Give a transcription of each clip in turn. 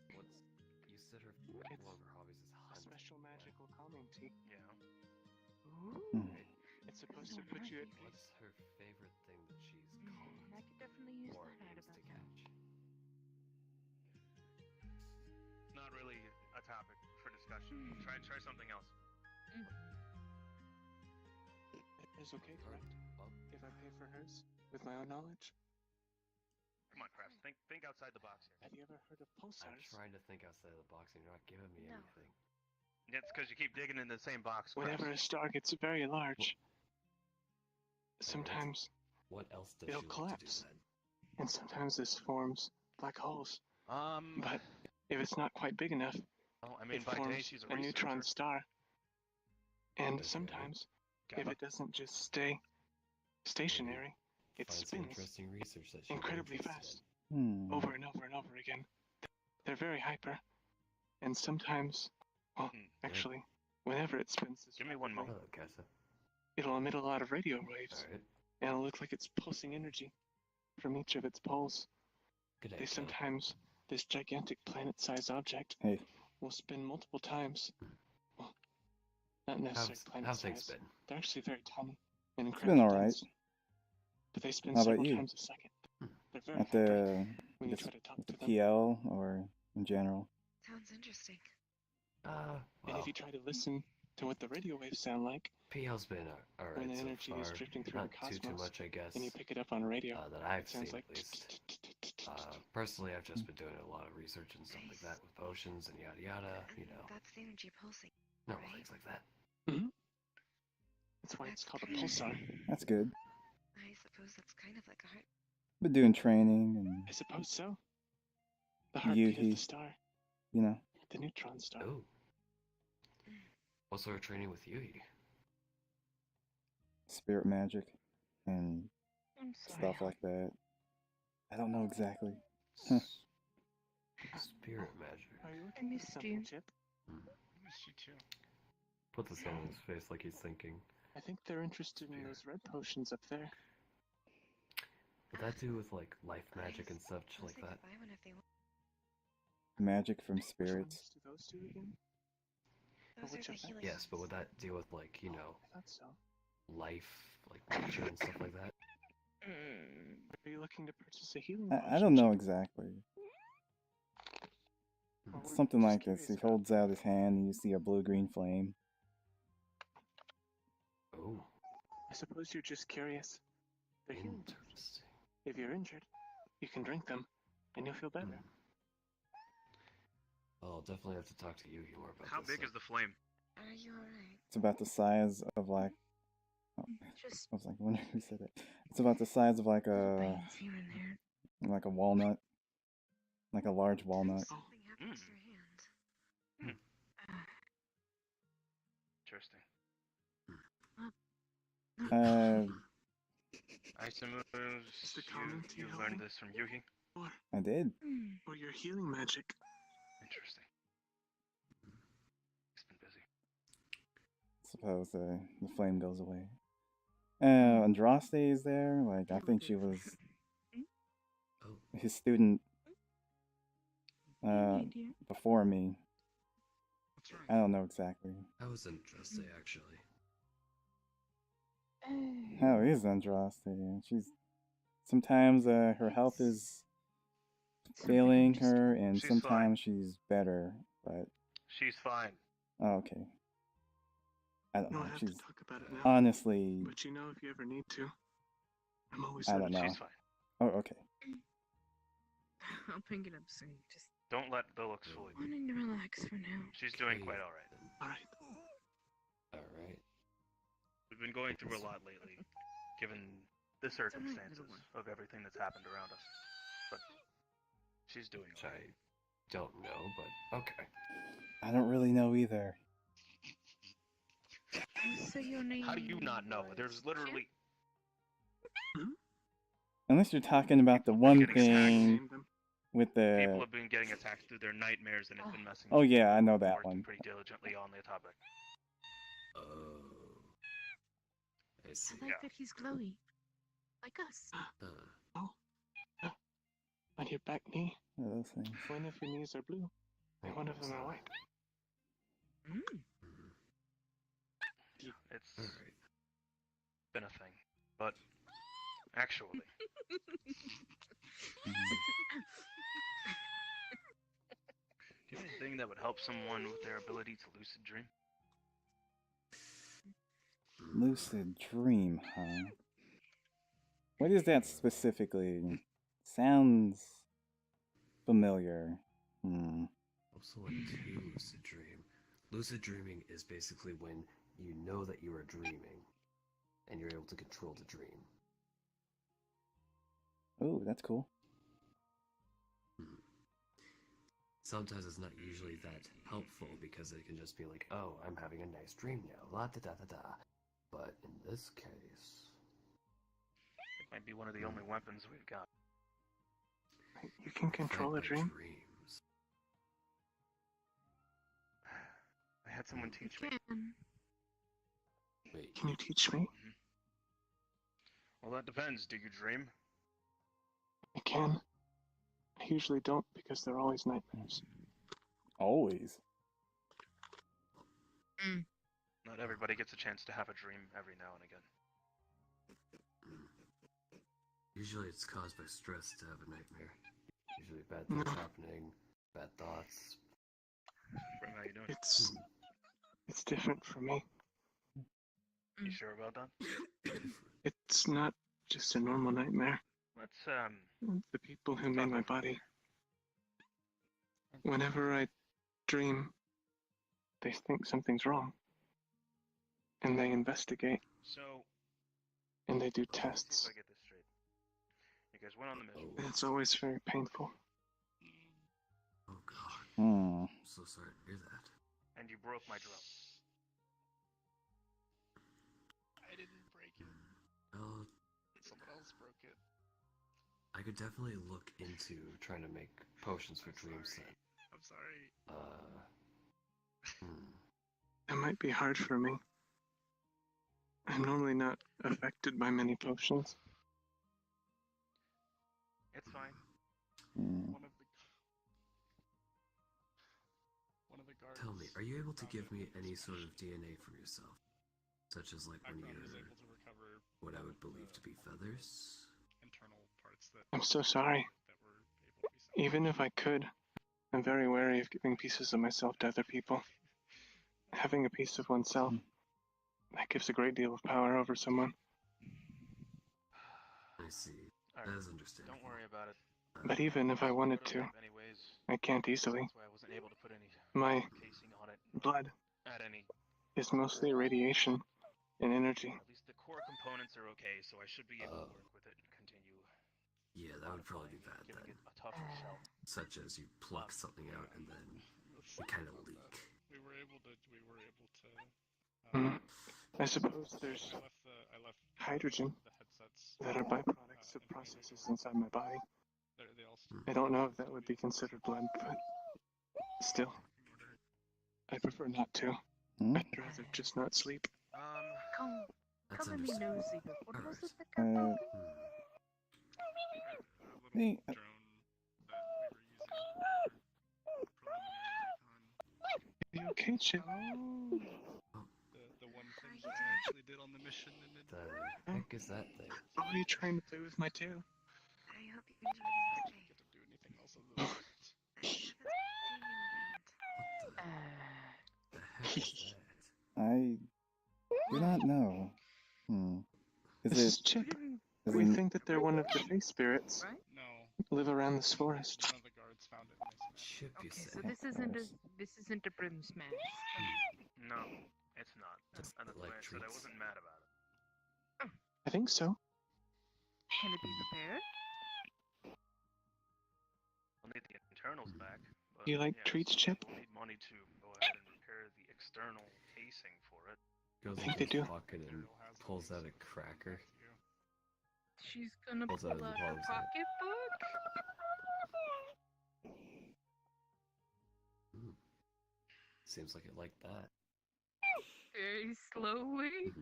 You said one of her hobbies is A hunting. special magical calming tea. Yeah. Hmm. It's supposed to put you at peace. What's her favorite thing that she's caught I could definitely use or that out aims about to that. catch? Not really a topic for discussion. Try something else. It's okay, correct? Well, If I pay for hers with my own knowledge. Come on, Krabs. Think outside the box here. Have you ever heard of I'm pulsars? trying to think outside of the box and you're not giving me No. anything. Yeah, it's because you keep digging in the same box, Whenever a Krabs. star gets very large, sometimes What else does it'll she collapse. like to do And sometimes this forms black holes. Um, But if it's not quite big enough, well, I mean, it by day forms she's a neutron researcher. star. And Okay. sometimes, if Gamma. it doesn't just stay stationary, it Find some spins interesting research that she's incredibly interested fast, Hmm. over and over and over again. They're very hyper. And sometimes, well, actually, whenever it spins this Give me one in. rapidly, moment. Hello, Kessa. it'll emit a lot of radio waves, Alright. and it'll look like it's pulsing energy from each of its poles. Good day, They Kessa. sometimes, this gigantic planet-sized object Hey. will spin multiple times. Well, not necessarily How's things planet-sized. been? They're actually very tiny and It's been incredibly alright. dense. But they spin How about several you? times a second. They're very At hyper when you the try to talk at the to them. PL or in general? Sounds interesting. And Well, if you try to listen to what the radio waves sound like PL's been when alright the so energy far. is drifting through Not the too cosmos, much, I guess, and you pick it up on a radio, that I've it sounds seen like at least. Personally, I've just been doing a lot of research and stuff like that with potions and yada yada, you know, That's the energy pulsing. normal right? things like that. That's why it's That's called a great. pulsar. That's good. I suppose that's kind of like a heart. Been doing training and, I suppose so. The heartbeat of Yuhi. the star, you know, the neutron star. Oh. What sort of training with Yui? spirit magic and I'm stuff like that. I don't know exactly. Huh. Spirit magic. Are you I looking for missed something, you. Chip? I miss you too. Put this hand on his face like he's thinking. I think they're interested in those red potions up there. Would that do with like life magic and such I'll like say that? goodbye when if they want. Magic from Which spirits. ones do those do again? Those which are the effect? healing Yes, but ones. would that deal with like, you know, I thought so. life, like nature and stuff like that? Are you looking to purchase a healing I potion, don't know Chip? exactly. Or were you Something just like this. curious He about holds out his hand and you see a blue-green flame. Oh, I suppose you're just curious. They're healing potions. interesting. If you're injured, you can drink them, and you'll feel better. I'll definitely have to talk to Yugi more about How this. big is the flame? Are you alright? It's about the size of like, Just I was like, wonder who said it. It's about the size of like a veins here and there. walnut, like a large walnut. Something happened to your hand. Interesting. I suppose the common tea you helping? learned this from Yuhi. I did. Or your healing magic. Interesting. He's been busy. Suppose the flame goes away. Andraste is there. Like I think she was his student before me. What's wrong? I don't know exactly. How was Andraste actually? How is Andraste? She's sometimes her health is failing her, and She's sometimes she's better. But She's fine. okay, I don't You know. don't have to She's talk about it now. honestly, But you know, if you ever need to, I'm always I there don't to know. She's fine. oh okay. I'll bring it up soon. Just Don't let the looks fool you. wanting to relax for now. She's doing quite alright. Alright. Alright. We've been going through a lot lately, given the circumstances little one. of everything that's happened around us. But she's doing Which alright. I don't know, but okay. I don't really know either. So your name How do you not know? was There's literally... Unless you're talking about the one Getting thing Name them. with People the. have been getting attacked through their nightmares and have been messing Oh with yeah, I know people, that working one. pretty diligently on the topic. Oh. I see. I like that he's glowy. Like us. Uh, I on your back knee. Yeah, those things. One of your knees are blue, and one of them are white. Mm. It's Alright. been a thing, but actually, Mhm. do you have anything that would help someone with their ability to lucid dream? Lucid dream, huh? What is that specifically? Sounds familiar. Also, what to lucid dream? Lucid dreaming is basically when you know that you are dreaming, and you're able to control the dream. Oh, that's cool. Sometimes it's not usually that helpful because it can just be like, oh, I'm having a nice dream now, la da da da da. But in this case, It might be one of the only weapons we've got. You can control a fed by dream? dreams. I had someone teach me. Can. Wait, Can you teach me? Well, that depends. Do you dream? I can. I usually don't because they're always nightmares. Always. Not everybody gets a chance to have a dream every now and again. usually it's caused by stress to have a nightmare. Usually bad things happening, bad thoughts. Brim, how you doing? It's different for me. You sure about that? It's not just a normal nightmare. Let's The people who made my body, whenever I dream, they think something's wrong. And they investigate, So, and they do let's see tests. if I get this straight. You guys went on the mission. And it's always very painful. Oh god, Hmm. I'm so sorry to hear that. And you broke my drum. I didn't break it. Well, Someone else broke it. I could definitely look into trying to make potions for dreams then. I'm sorry. That might be hard for me. I'm normally not affected by many potions. It's fine. Hmm. One of the guards. Tell me, are you able to found give it me with any this sort of mission. DNA from yourself? Such as like when Background was you're able to recover what I all would of believe the to be feathers? internal parts that I'm so sorry. that were able to be Even if I could, I'm very wary of giving pieces of myself to other people. Having a piece of oneself, that gives a great deal of power over someone. I see. Alright, That is understandable. don't worry about it. But even if I wanted to, Anyways, I can't easily. that's why I wasn't able to put any My casing on it. blood Add any. is mostly radiation and energy. At least the core components are okay, so I should be able to work with it and continue. Yeah, that would probably be bad Giving then. it a tougher shell. Such as you pluck something out and then you kind of leak. We were able to. Hmm. I suppose there's I left hydrogen the headsets. that are byproducts of processes inside my body. They all I don't know if that would be considered blood, but still, I prefer not to. Hmm? I'd rather just not sleep. Come, That's come me understandable. nosy, but what was Alright. it that got broken? a Hey, little drone that we were using for preliminary recon. Are you okay, Chip? The one thing that I actually did on the mission, and it The heck is that thing? Oh, are you trying to play with my tail? I hope you enjoy your didn't stay. get to do anything else other than that. The heck is that? I do not know. Is This is Chip. Is We it? think that they're one of the face spirits. Right? No, Live around this forest. none of the guards found it. And they smashed Chip, you Okay, say? so this isn't a brim smash. No, it's not. Just And that's like why I said I treats. wasn't mad about it. I think so. Can it be repaired? I'll need the internals back. But You like yes, treats, Chip? We'll need money to go ahead and repair the external casing for it. Goes I think into they his do. pocket and Daryl has pulls these, out a so cracker. back to you. She's gonna Pulls pull out his out her palms out. pocketbook? Seems like it liked that. Very slowly.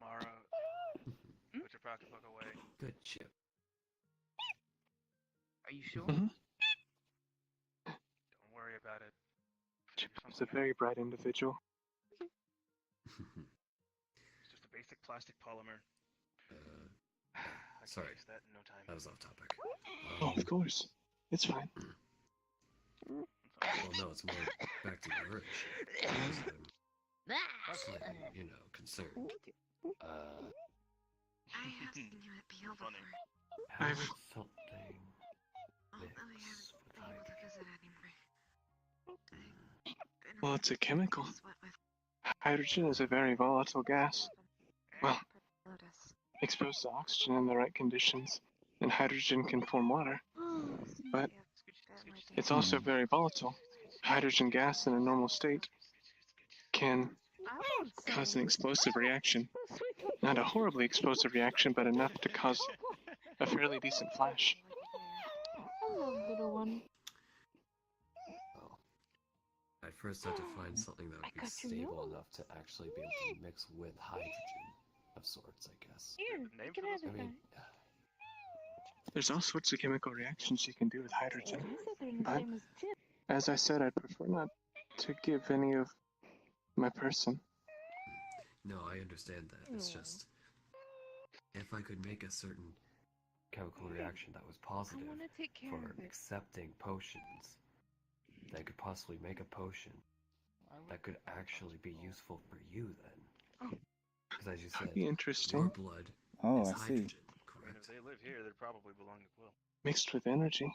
Mara, put your pocketbook away. Good Chip. you sure? Mhm. Don't worry about it. Chip Figure is a something very out. bright individual. It's just a basic plastic polymer. I can sorry, fix that in no time. that was off topic. Oh, of course. It's fine. Well, no, it's more back to your issue. Because I'm slightly, concerned. I have seen you at PL before. Funny. Has I've- something Although I mixed haven't with been able to hydrogen. visit anymore. Well, it's a chemical. Sweat with Hydrogen is a very volatile gas. Well, Lotus. exposed to oxygen in the right conditions, and hydrogen can form water. But it's also very volatile. Hydrogen gas in a normal state can cause an explosive reaction. Not a horribly explosive reaction, but enough to cause a fairly decent flash. Hello, little one. Well, I first had to find something that I would be got your stable milk. enough to actually be able to mix with hydrogen of sorts, I guess. Here, Name you can for have this? I it mean, back. There's all sorts of chemical reactions you can do with hydrogen. You said they're the But same as Tim. as I said, I'd prefer not to give any of my person. no, I understand that. It's No. just if I could make a certain chemical reaction that was I positive want to take care for of it. accepting potions, that could possibly make a potion that could actually be useful for you then. Because as you That said, would be your interesting. blood Oh, is I see. hydrogen, I mean, if correct? they live here, they probably belong to Quill. Mixed with energy.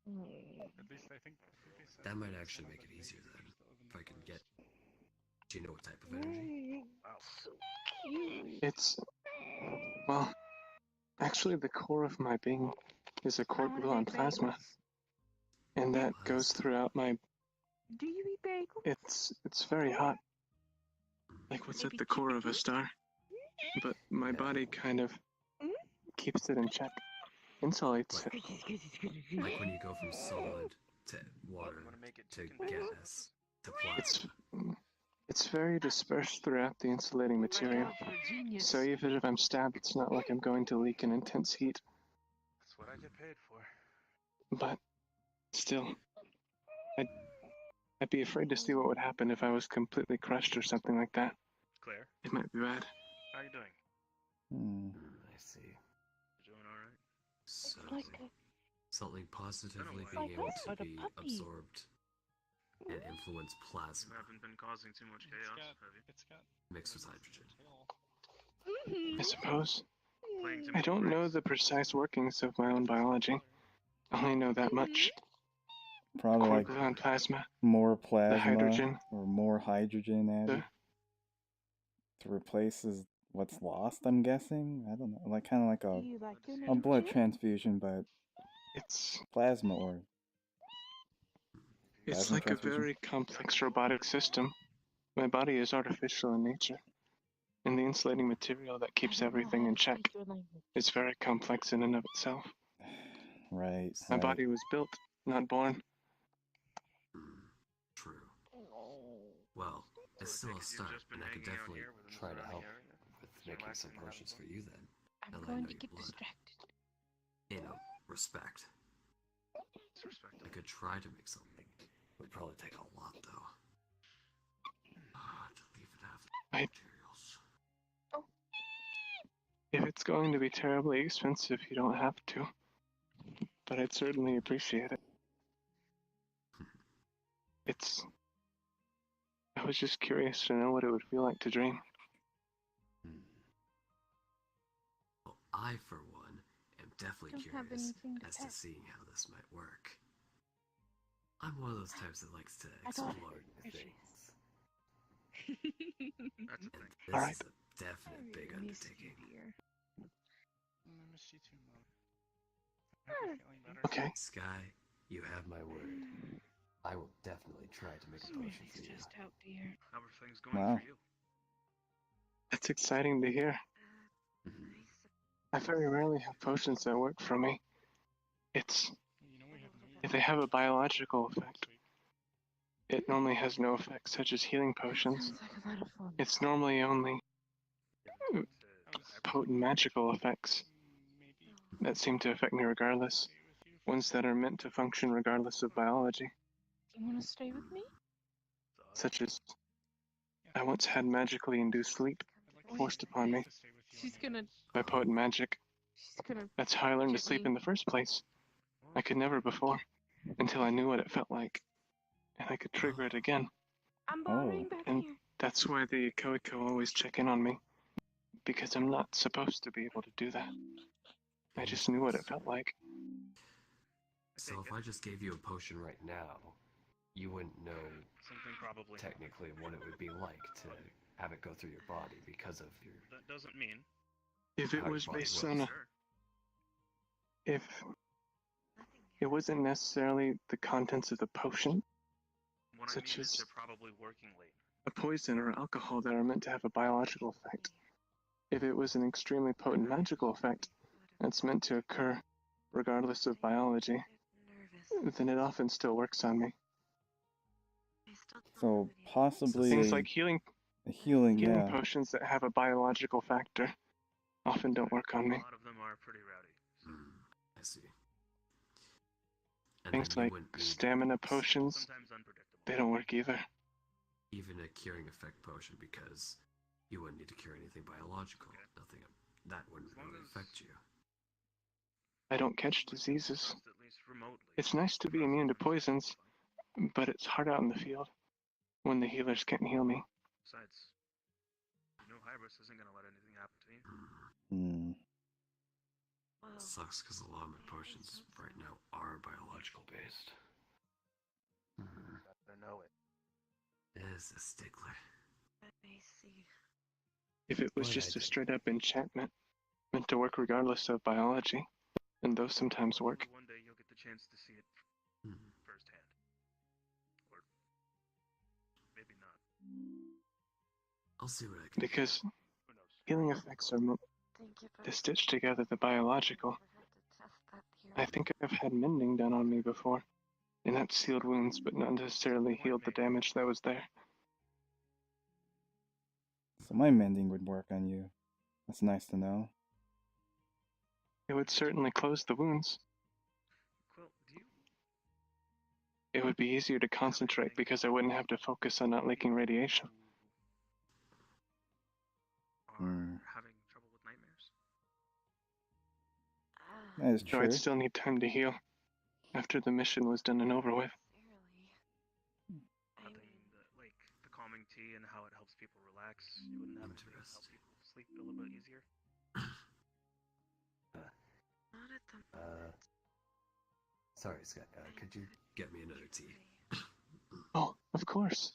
At least I think they said That might some actually of make the it easier natives then, that live in if the I can get. forests. Do you know what type of energy? Wow. So cute. It's, well, actually the core of my being is a core I wanna gluon make plasma, bagels. and that Plasma. goes throughout my. Do you eat bagels? It's very hot, like what's at Maybe the core of a chickpea? star. But my Yeah. body kind of Mm? keeps it in check, insulates it. Like when you go from solid to water I'm gonna make it to chicken bagels. gas to It's plasma. it's very dispersed throughout the insulating material. You're a genius. So even if I'm stabbed, it's not like I'm going to leak in intense heat. That's what I get paid for. But still, I'd be afraid to see what would happen if I was completely crushed or something like that. Claire, It might be bad. how you doing? I see. You doing all right? So Like something positively while. being Like able us, to but a be puppy. absorbed and influence You plasma haven't been causing too much chaos, have you? It's got mixed with hydrogen. I suppose. Playing too I many don't know pranks? the precise workings of my own biology. I only know that much. Probably Core like gluon plasma, more the plasma hydrogen, or more hydrogen added to replaces what's lost. I'm guessing. I don't know. Like kind of like Do you like your a blood nitrogen? transfusion, but it's plasma or it's Plasma like a transfusion? very complex robotic system. My body is artificial in nature, and the insulating material that keeps I don't know everything how in to check speak your language. is very complex in and of itself. right. My Right. body was built, not born. True. Well, it's So still I a take it you've start, just been and I could hanging out definitely here within the try to surrounding help area, with just making some relaxing and having potions for fun. you then. I'm Now that I going know to your get blood. distracted. Respect. It's respectable. I could try to make something. It would probably take a lot though. To even have the Right. materials. If it's going to be terribly expensive, you don't have to. But I'd certainly appreciate it. I was just curious to know what it would feel like to dream. Well, I, for one, am definitely Don't have curious anything to as to pet. seeing how this might work. I'm one of those types that likes to I got explore it. new There she things. That's a And thing. this Alright. is a definite big undertaking. I missed you too, Mom. I hope you're feeling better. Okay, Sky, you have my word. I will definitely try to make a I'm potion really for you. stressed out, dear. How are things going Wow. for you? that's exciting to hear. I very rarely have potions that work for me. It's You know we have New if they have a biological effect, next week. it normally has no effect, such as healing potions. Sounds like a lot of fun. It's normally only You haven't talked to I was Hybrid? potent magical effects maybe that seem to affect me regardless. stay with you ones that are meant to function regardless of biology, You want to stay with me? such as I once had magically induced sleep forced upon me She's gonna. by potent magic. She's gonna. That's how I learned to Get sleep me. in the first place. I could never before, until I knew what it felt like, and I could trigger it again. I'm Oh. bombing back And here. that's why the Koiko always check in on me, because I'm not supposed to be able to do that. I just knew what it felt like. So if I just gave you a potion right now, you wouldn't know Something probably. technically what it would be like to have it go through your body because of your. That doesn't mean. If it How your was body based works. on a, Sure. if it wasn't necessarily the contents of the potion, What I Such mean is as- they're probably working late. a poison or alcohol that are meant to have a biological effect. If it was an extremely potent magical effect that's meant to occur regardless of biology, then it often still works on me. So possibly Things like healing a healing, healing yeah. potions that have a biological factor often don't work on A me. lot of them are pretty rowdy. I see. And Things then you like wouldn't need stamina potions, Sometimes unpredictable. they don't work either. even a curing effect potion because you wouldn't need to cure anything biological. Okay. Nothing that wouldn't As long really as- affect you. I don't catch diseases. At least remotely. It's nice to be immune to poisons, but it's hard out in the field when the healers can't heal me. Besides, you know Hybris isn't gonna let anything happen to you. Hmm. Sucks because a lot of my potions right now are biological based. Gotta know it. It is a stickler. I see. If it was Well, just I a did. straight up enchantment, meant to work regardless of biology, and those sometimes work. Hopefully one day you'll get the chance to see it Hmm. firsthand. Or maybe not. I'll see what I can Because Who knows? healing effects are meant Thank you, but to stitch together the biological. we'll have to test that theory. I think I've had mending done on me before, and that sealed wounds but not necessarily healed the damage that was there. So my mending would work on you. That's nice to know. It would certainly close the wounds. Quill, do you It would be easier to concentrate because I wouldn't have to focus on not leaking radiation. are Hmm. having trouble with nightmares? That is So true. I'd still need time to heal after the mission was done and over with. I Nothing mean, like the calming tea and how it helps people relax. You wouldn't have it to help Interesting. people sleep a little bit easier. not at the moment. Sorry, Scott. Could you get me another tea? Oh, of course.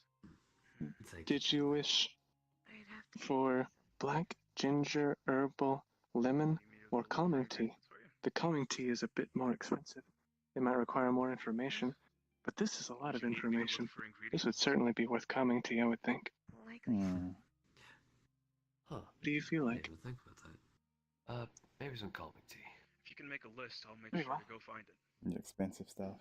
Thank you. Did you wish I'd have to for black, ginger, herbal, lemon, You mean or it'll calming look tea? very nice for you? The calming tea is a bit more expensive. It might require more information, but this is a lot of You need me to look information. for This ingredients? would certainly be worth calming tea, I would think. likely. Hmm. Huh. What do you feel I like? didn't even think about that. Maybe some calming tea. If you can make a list, I'll make Very sure well. to go find it. The expensive stuff.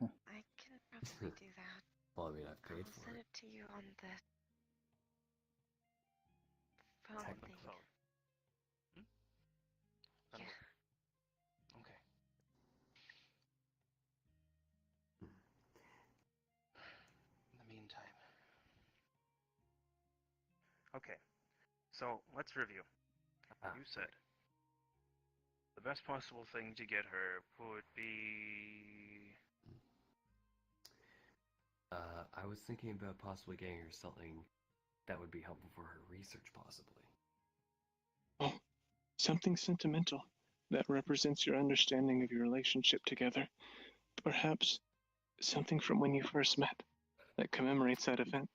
I can probably do that. Well, I mean, I've I'll paid for send it. it to you on the phone Technical thing. phone. That'll Yeah. work. Okay. In the meantime. Okay. So let's review. Ah, You said the best possible thing to get her would be I was thinking about possibly getting her something that would be helpful for her research, possibly. Oh, something sentimental that represents your understanding of your relationship together. Perhaps something from when you first met that commemorates that event.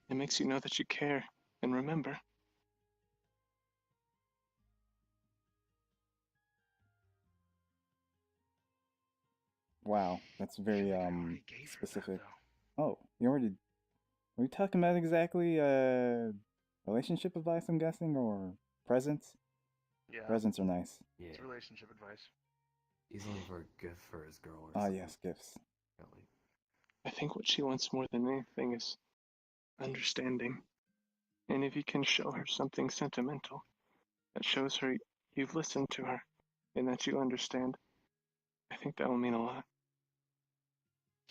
It makes you know that you care and remember. Wow, that's I very feel like I already gave her that, specific. though. Oh, you already. Are we talking about exactly relationship advice? I'm guessing, or presents? Yeah. Presents are nice. Yeah, It's relationship advice. he's looking for a gift for his girl or Ah, something. yes, gifts. Really. I think what she wants more than anything is understanding. And if you can show her something sentimental that shows her you've listened to her and that you understand, I think that will mean a lot.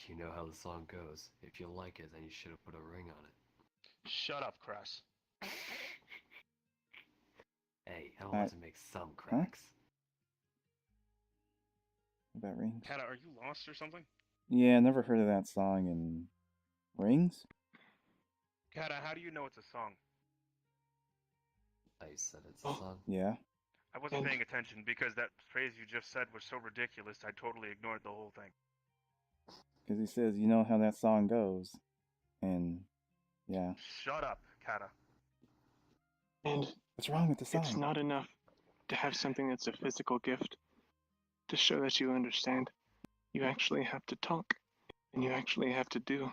You know how the song goes. If you like it, then you should have put a ring on it. Shut up, Cress. Hey, I don't want to make some Huh? cracks. What about rings? Kata, are you lost or something? Yeah, never heard of that song in Rings? Kata, how do you know it's a song? I said it's a Oh. song. Yeah. I wasn't And- paying attention because that phrase you just said was so ridiculous, I totally ignored the whole thing. Because he says, you know how that song goes. And, yeah. Shut up, Kata. And What's wrong with the song? it's not enough to have something that's a physical gift to show that you understand. You actually have to talk, and you actually have to do.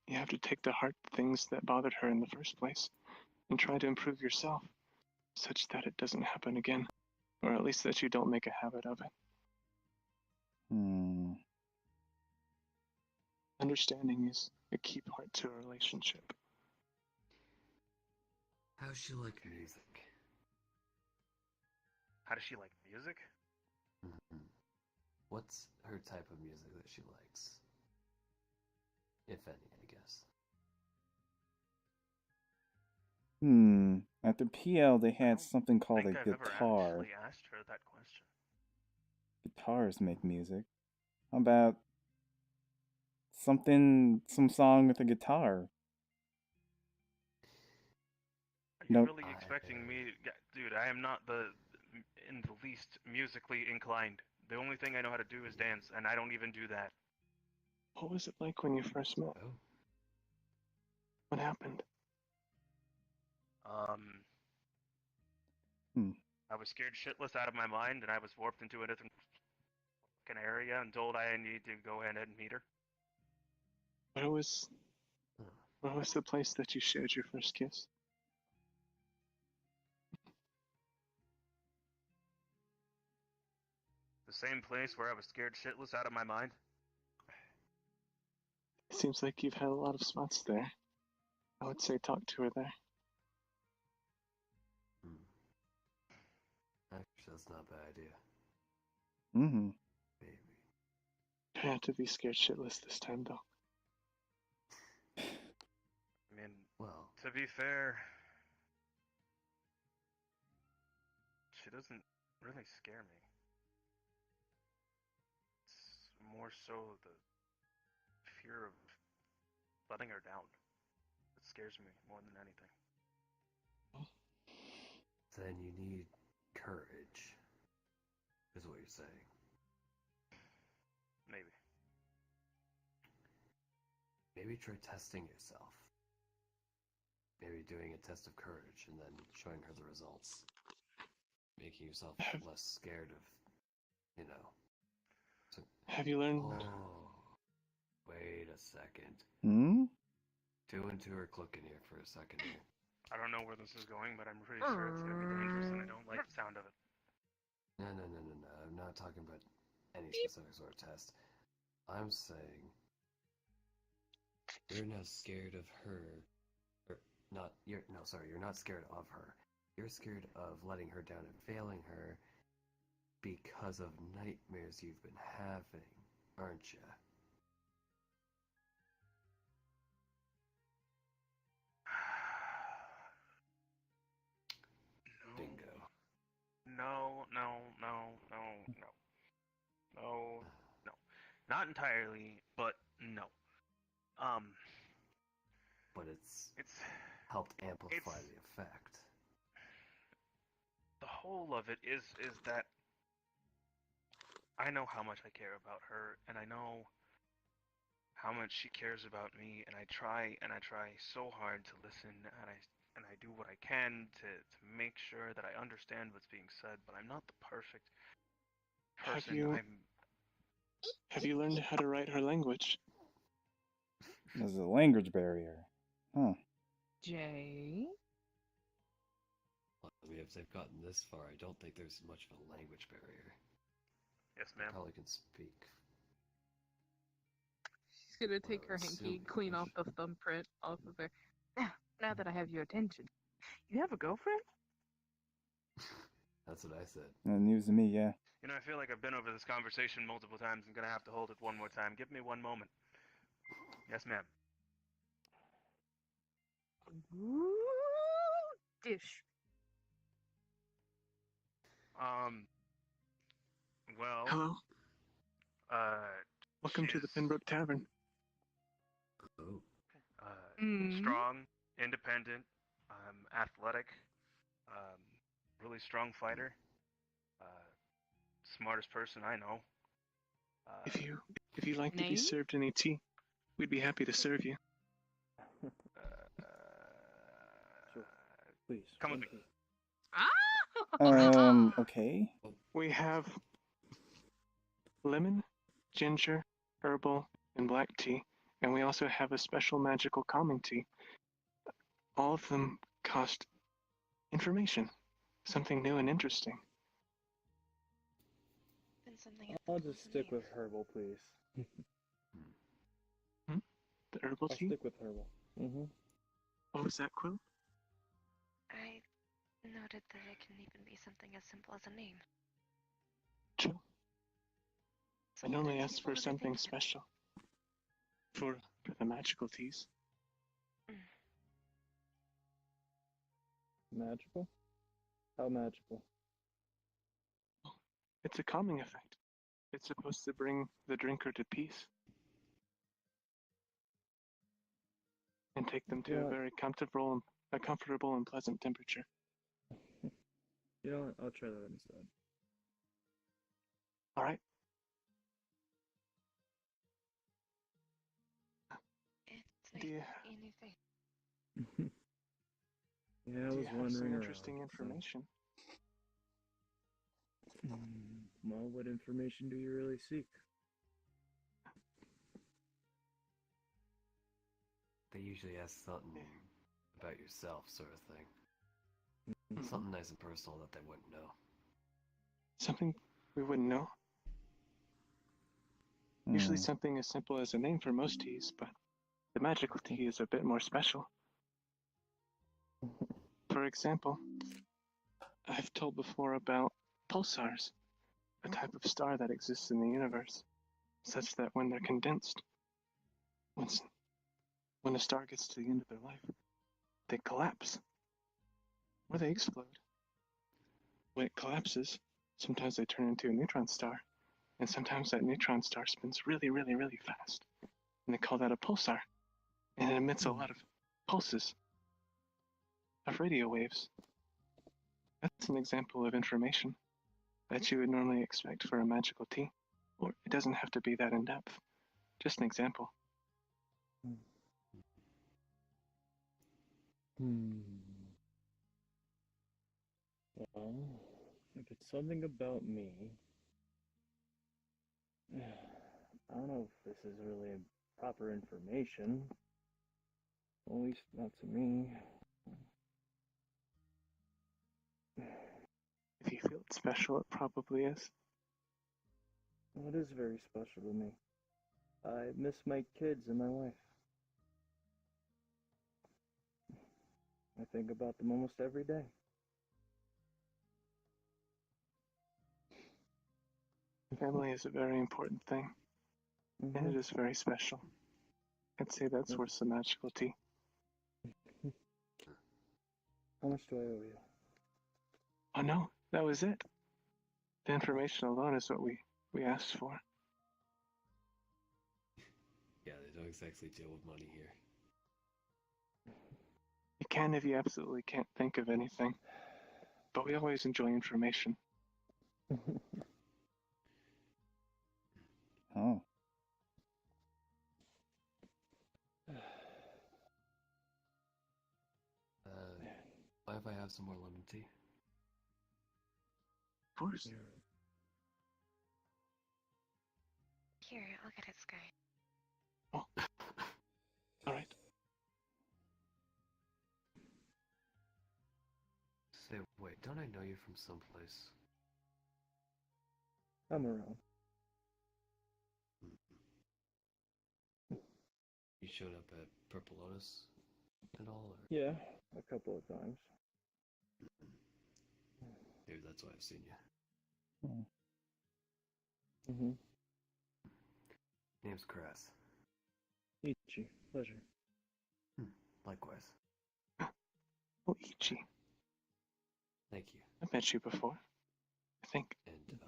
You have to take to heart the things that bothered her in the first place and try to improve yourself such that it doesn't happen again, or at least that you don't make a habit of it. Understanding is a key part to a relationship. How's she like music? How does she like music? Mm-hmm. What's her type of music that she likes? If any, I guess. At the PL, they had something I called a think I've ever guitar. actually asked her that question. Guitars make music. How about some song with a guitar? Are you Nope. really expecting me? Dude, I am not in the least musically inclined. The only thing I know how to do is dance, and I don't even do that. What was it like when you first met? Oh, What happened? I was scared shitless out of my mind, and I was warped into a different fucking area and told I need to go ahead and meet her. Where was the place that you shared your first kiss? The same place where I was scared shitless out of my mind. It seems like you've had a lot of spots there. I would say talk to her there. Actually, that's not a bad idea. Maybe. Try not to be scared shitless this time, though. I mean, Well, to be fair, she doesn't really scare me. It's more so the fear of letting her down that scares me more than anything. then you need courage, is what you're saying. Maybe. Maybe try testing yourself. Maybe doing a test of courage and then showing her the results. Making yourself less scared of, you know. So, Have you learned? oh, wait a second. Two and two are clicking here for a second here. I don't know where this is going, but I'm pretty sure it's gonna be dangerous, and I don't like the sound of it. No. I'm not talking about any specific sort of test. I'm saying you're not scared of her. You're not scared of her. You're scared of letting her down and failing her because of nightmares you've been having, aren't you? Bingo. No. Not entirely, but no. But it's helped amplify the effect. The whole of it is that I know how much I care about her, and I know how much she cares about me, and I try so hard to listen, and I do what I can to make sure that I understand what's being said, but I'm not the perfect person. Have you learned how to write her language? There's a language barrier. Huh. Jay? I mean, if they've gotten this far, I don't think there's much of a language barrier. Yes, They ma'am. probably can speak. She's gonna take her hanky and clean off the thumbprint off of her. Now that I have your attention, you have a girlfriend? That's what I said. News to me, yeah. You know, I feel like I've been over this conversation multiple times. I'm gonna have to hold it one more time. Give me one moment. Yes, ma'am. Ooh, dish. Well, Hello. uh, Welcome to the she's, Pembroke Tavern. Oh. strong, independent, athletic, really strong fighter, smartest person I know. If you like to be Name? served any tea, we'd be happy to serve you. Sure. Please. Come with me. Okay. We have lemon, ginger, herbal, and black tea, and we also have a special magical calming tea. All of them cost information, something new and interesting. Then something I'll else just in stick there. with herbal, please. The herbal I'll tea? stick with herbal. Mm-hmm. What was that, Quill? I noted that it can even be something as simple as a name. True. I normally Sometimes ask people for something overthink it. special. For the magical teas. Magical? How magical? It's a calming effect. It's supposed to bring the drinker to peace. And take them to Yeah. a very comfortable and pleasant temperature. You know what? I'll try that instead. All right. It's nice Do you, to see a new face. Yeah, I do was you have wondering some around. interesting information? Well, what information do you really seek? They usually ask something about yourself, sort of thing. Mhm. Something nice and personal that they wouldn't know. Something we wouldn't know. Usually something as simple as a name for most teas, but the magical tea is a bit more special. For example, I've told before about pulsars, a type of star that exists in the universe, such that when they're condensed, when a star gets to the end of their life, they collapse, or they explode. When it collapses, sometimes they turn into a neutron star, and sometimes that neutron star spins really, really, really fast. And they call that a pulsar, and it emits a lot of pulses of radio waves. That's an example of information that you would normally expect for a magical tea, or it doesn't have to be that in depth. Just an example. Well, if it's something about me, I don't know if this is really proper information. At least not to me. If you feel it's special, it probably is. Well, it is very special to me. I miss my kids and my wife. I think about them almost every day. Family is a very important thing, and it is very special. I'd say that's worth some magical tea. How much do I owe you? Oh no, that was it. The information alone is what we asked for. Yeah, they don't exactly deal with money here. You can if you absolutely can't think of anything, but we always enjoy information. Oh. Mind if I have some more lemon tea? Of course. Here, I'll get it, Sky. Oh. All right. Say, wait, don't I know you from someplace? I'm around. You showed up at Purple Lotus and all? Or... Yeah, a couple of times. Maybe that's why I've seen you. Mm-hmm. Name's Crass. Ichi. Pleasure. Likewise. Oh, Ichi. Thank you. I met you before. I think. And,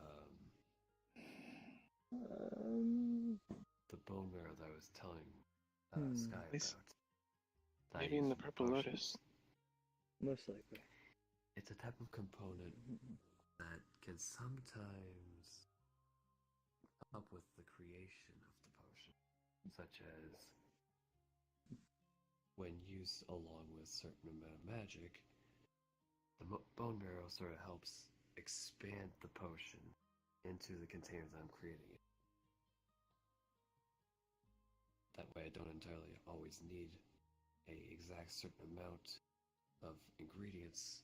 Um, the bone marrow that I was telling Sky Please. about. that I Maybe in use the for Purple potions. Lotus. most likely. It's a type of component that can sometimes help with the creation of the potion, such as when used along with a certain amount of magic, the bone marrow sort of helps expand the potion into the container that I'm creating it. That way I don't entirely always need a exact certain amount of ingredients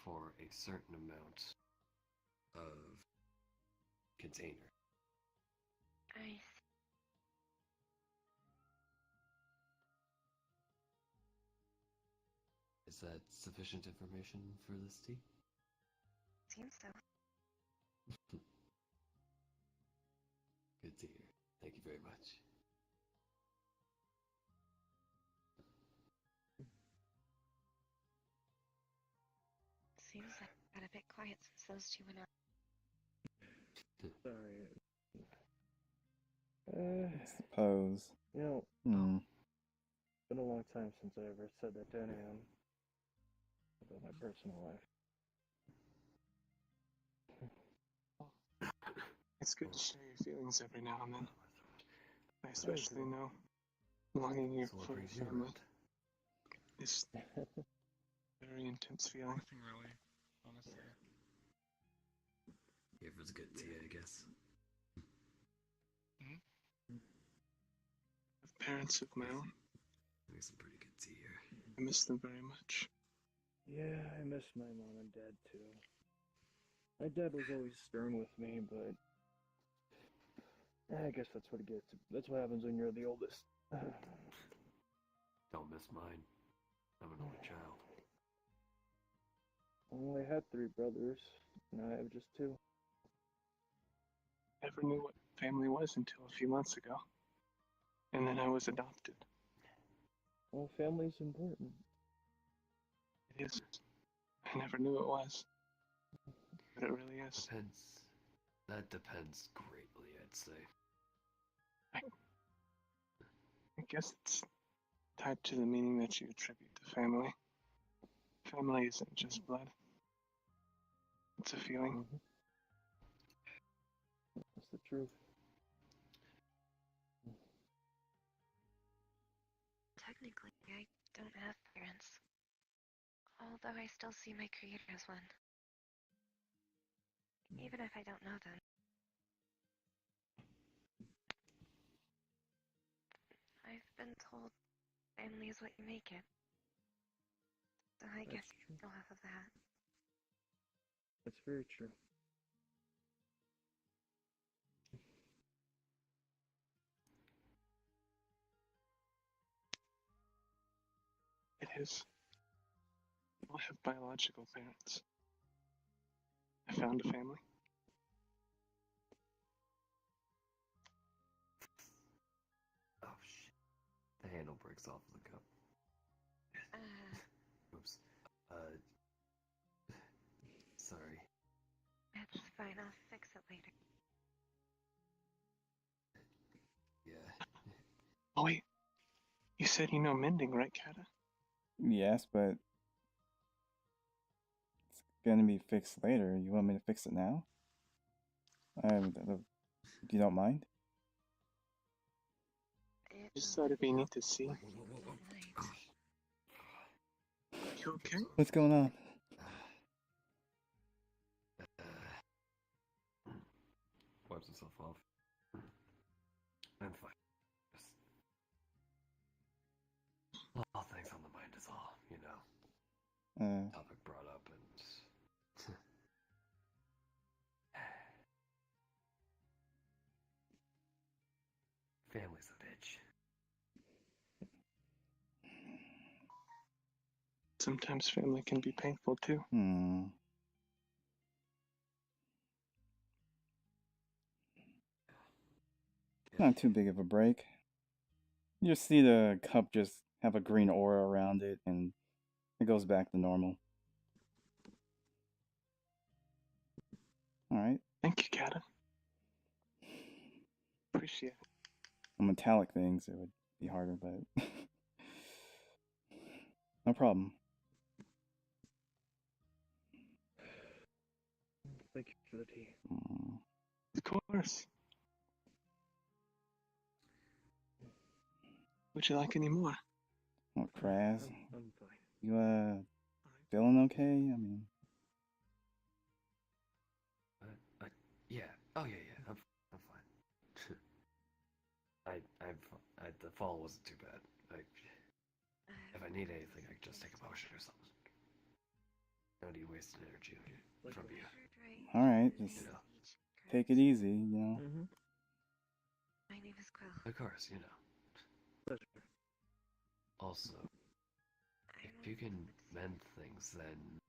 for a certain amount of container. I see. Is that sufficient information for this tea? Seems so. Good to hear. Thank you very much. Seems like it got a bit quiet since those two went out. Sorry. I suppose. You know, Hmm. it's been a long time since I ever said that to anyone about my personal life. It's good to share your feelings every now and then. I especially know longing So for what your brings you family around? is a very intense feeling. Nothing really, honestly. Here for the good tea, I guess. I have parents of my own. Make some pretty good tea here. I miss them very much. Yeah, I miss my mom and dad too. My dad was always stern with me, but I guess that's what it gets. That's what happens when you're the oldest. Don't miss mine. I'm an only child. I only had 3 brothers. Now I have just 2. Never knew what family was until a few months ago. And then I was adopted. Well, family's important. It is. I never knew it was. But it really is. Depends. That depends greatly, I'd say. I guess it's tied to the meaning that you attribute to family. Family isn't just blood. It's a feeling. That's the truth. Technically, I don't have parents. Although I still see my creator as one. Even if I don't know them. I've been told family is what you make it. So I That's guess true. go off of that. That's very true. It is. I have biological parents. I found a family. Oh shit. The handle breaks off the cup. Oops. Sorry. It's fine, I'll fix it later. Yeah. Oh wait. You said you know mending, right, Kata? Yes, but it's gonna be fixed later. You want me to fix it now? If you don't mind? It Just thought it'd be neat to see. might. You okay? What's going on? Wipes himself off. I'm fine. Just all things on the mind is all, you know. Topic brought up and family's a bitch. Sometimes family can be painful too. Not too big of a break. You just see the cup just have a green aura around it, and it goes back to normal. All right. Thank you, Captain. Appreciate it. On metallic things, it would be harder, but no problem. Thank you for the tea. Of course. Would you like any more? Oh, Kraz, I'm fine. you feeling okay? I mean, Yeah. Oh yeah, yeah. I'm fine. The fall wasn't too bad. If I need anything, I can just take a potion or something. No need wasting energy from you. all right, just You know. take it easy, you know. Mm-hmm. My name is Quill. Of course, you know. Pleasure. Also, if you can mend things, then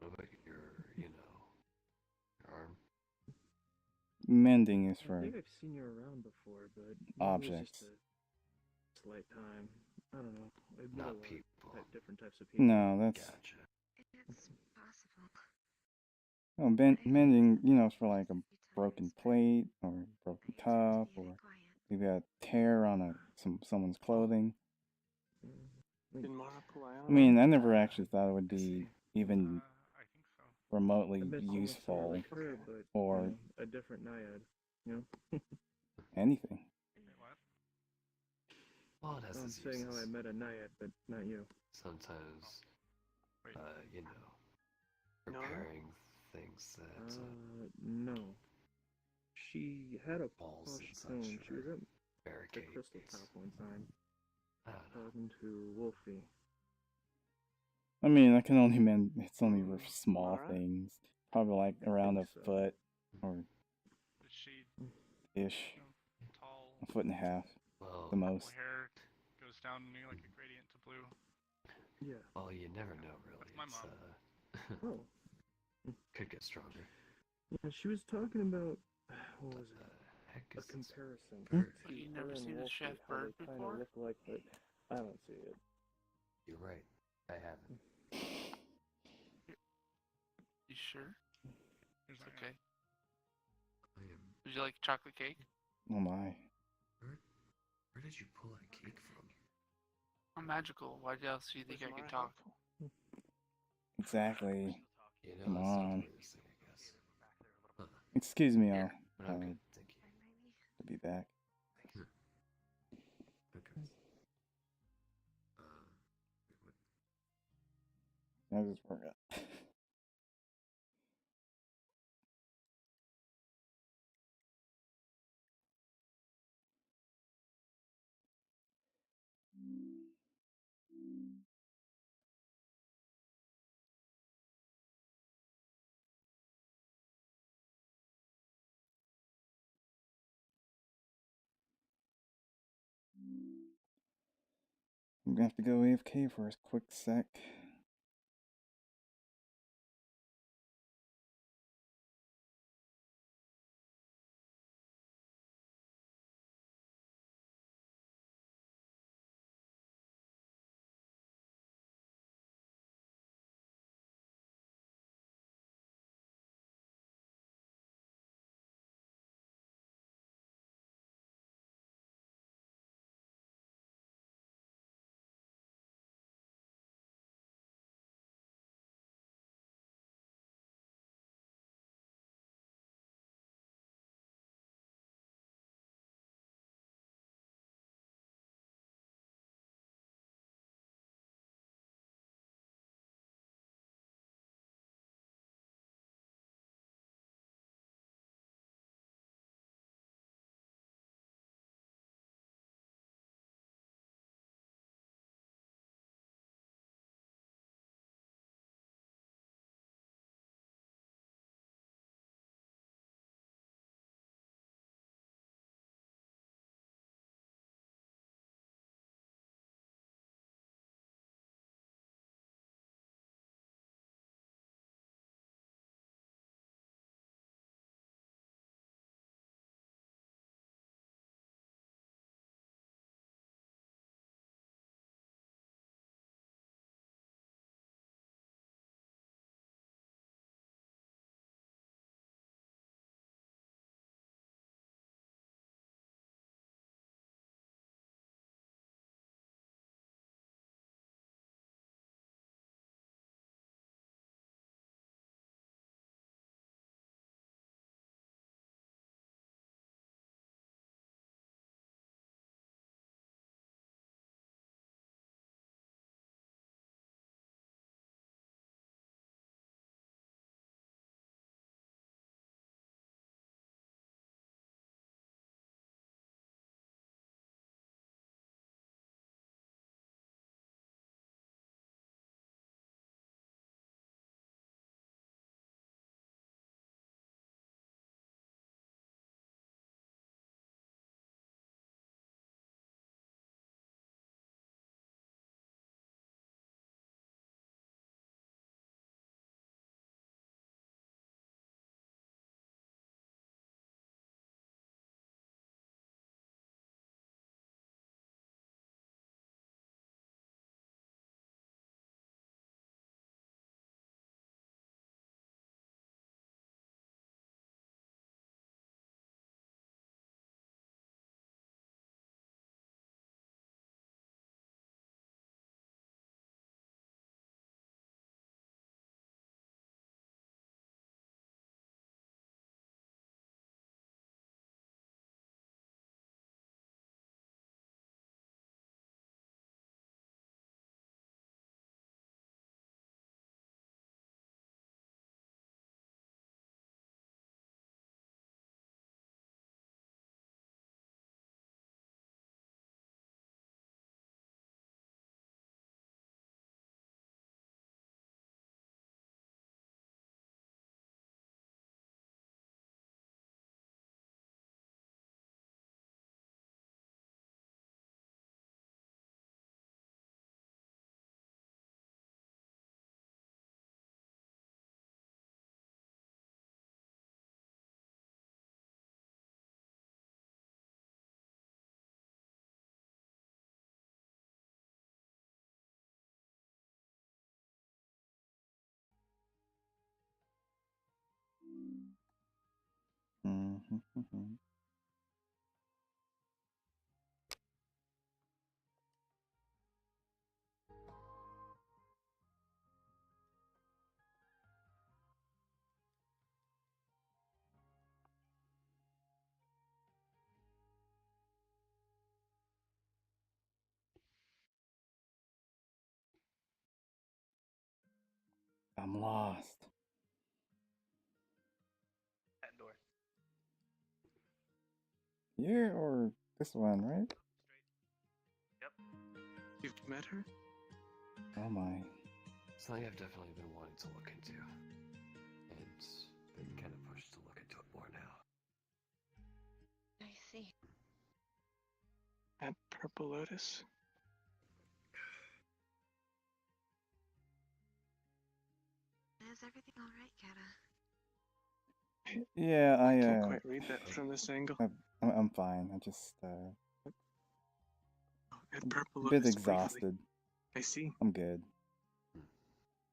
what about your arm? Mending is I for think I've seen you around before, but maybe objects. It was just a slight time. I don't know. I've met a Not lot people. of different types of people. No, that's Gotcha. It's possible. well, mending. You know, it's for like a broken plate or broken cup, or maybe a tear on someone's clothing. Did Mara pull out? I mean, I never actually thought it would be even I think so. remotely I met someone sort of useful like her, but or you know, a different naiad. You know. anything. Wait, what? Well, it has I'm its saying how I uses. met a naiad, but not you. Sometimes, Wait. Nora? repairing things that No. She had a balls posh and tone. such She was at the barricades. Crystal Top one time, I don't know. talking to Wolfie. I mean, I can only mend. It's only for small Mara? things, probably like around a think so. foot or Is she, ish, tall, a foot and a half, Well, the most. hair goes down near like a gradient to blue? Yeah. well, you never know, really. That's my mom. Oh. Could get stronger. Yeah, she was talking about what was What it? the heck A is this comparison. bird? to You her never and seen a Wolfie, chef how bird they kind before? of look like, but I don't see it. You're right. I haven't. You sure? Here's It's my okay. I am. Would you like chocolate cake? Oh my! Where did you pull that cake from? I'm magical. Why else do you think Was I can Mara talk? helpful? Exactly. You know, Come it's not on. the weirdest thing, I guess. Huh. Excuse me, Here, but I'm good. Thank you. to be back. Okay. Wait, what? I just forgot. I'm gonna have to go AFK for a quick sec. I'm lost. That door. Here or this one, right? Yep. You've met her? Oh my. Something I've definitely been wanting to look into. And been kind of pushed to look into it more now. I see. At Purple Lotus? Is everything alright, Kata? Yeah, I can't quite read that from this angle. I'm fine. I just At Purple a bit Lotus briefly. exhausted. I see. I'm good.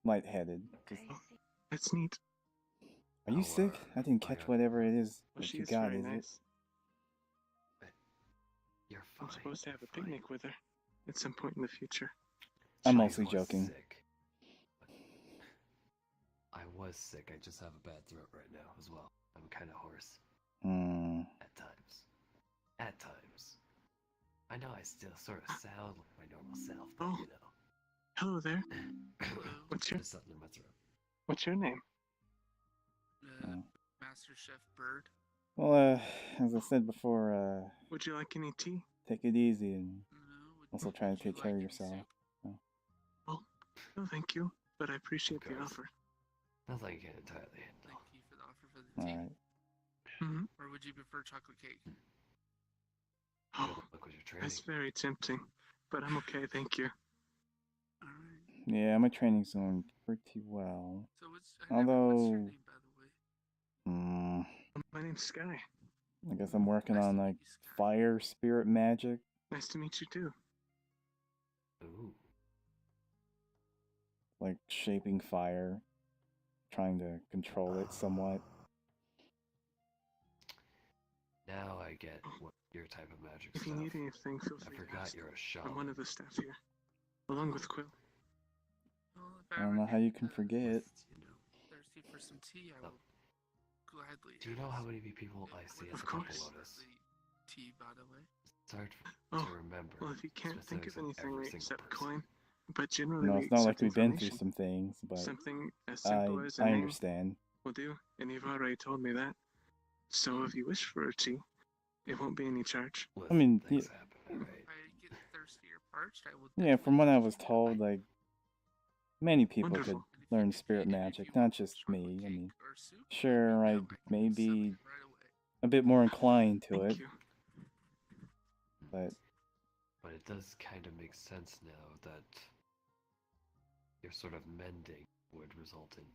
Lightheaded. Just, I see. That's neat. are you sick? I didn't catch whatever it is Well, that she you is got, very is it? nice. You're I'm fine. supposed to have a Fine. picnic with her at some point in the future. I'm I mostly was joking. Sick. I was sick. I just have a bad throat right now as well. I'm kind of hoarse. At times. At times. I know I still sort of sound like my normal self, but Oh. you know. Hello there. What's your There's something in my throat. What's your name? Master Chef Bird. Well, as I said before, Would you like any tea? take it easy and No, also try to would you take care of like any yourself. soup? No, thank you, but I appreciate the course. offer. Nothing I can entirely handle. Thank you for the offer for the tea. Alright. Mm-hmm. Or would you prefer chocolate cake? Oh, Good luck with your training. that's very tempting, but I'm okay, thank you. Alright. Yeah, my training's going pretty well. So what's your Although, name, by the way? My name's Sky. I guess I'm working Nice to on meet like you, Sky. fire spirit magic. Nice to meet you too. Ooh. Like shaping fire, trying to control it somewhat. Now I get what your type of magic If stuff. you need anything, feel I free to forgot ask. you're a I'm shaman. one of the staff here, along with Quill. Well, if I don't know ever how you get, can forget. thirsty for some tea, I will gladly. Do you know how many people I see at Of the Purple course. Lotus? Tea, by the way. It's hard Oh, to remember. well, if you can't think specifics of anything every we single accept person. coin, but generally No, we it's not like accept we've been through information. some things, but Something as I simple as a I name understand. will do, and you've already told me that. So if you wish for a tea, it won't be any charge. I mean, Things happen, right? If I get thirsty or parched, I will. yeah, from what I was definitely told, like many people could Wonderful. And if learn you- spirit and if magic, you not want just chocolate me. I cake mean, or soup, let sure, me I know. I may can summon be it right away. a bit more inclined to Thank it, you. but But it does kind of make sense now that your sort of mending would result in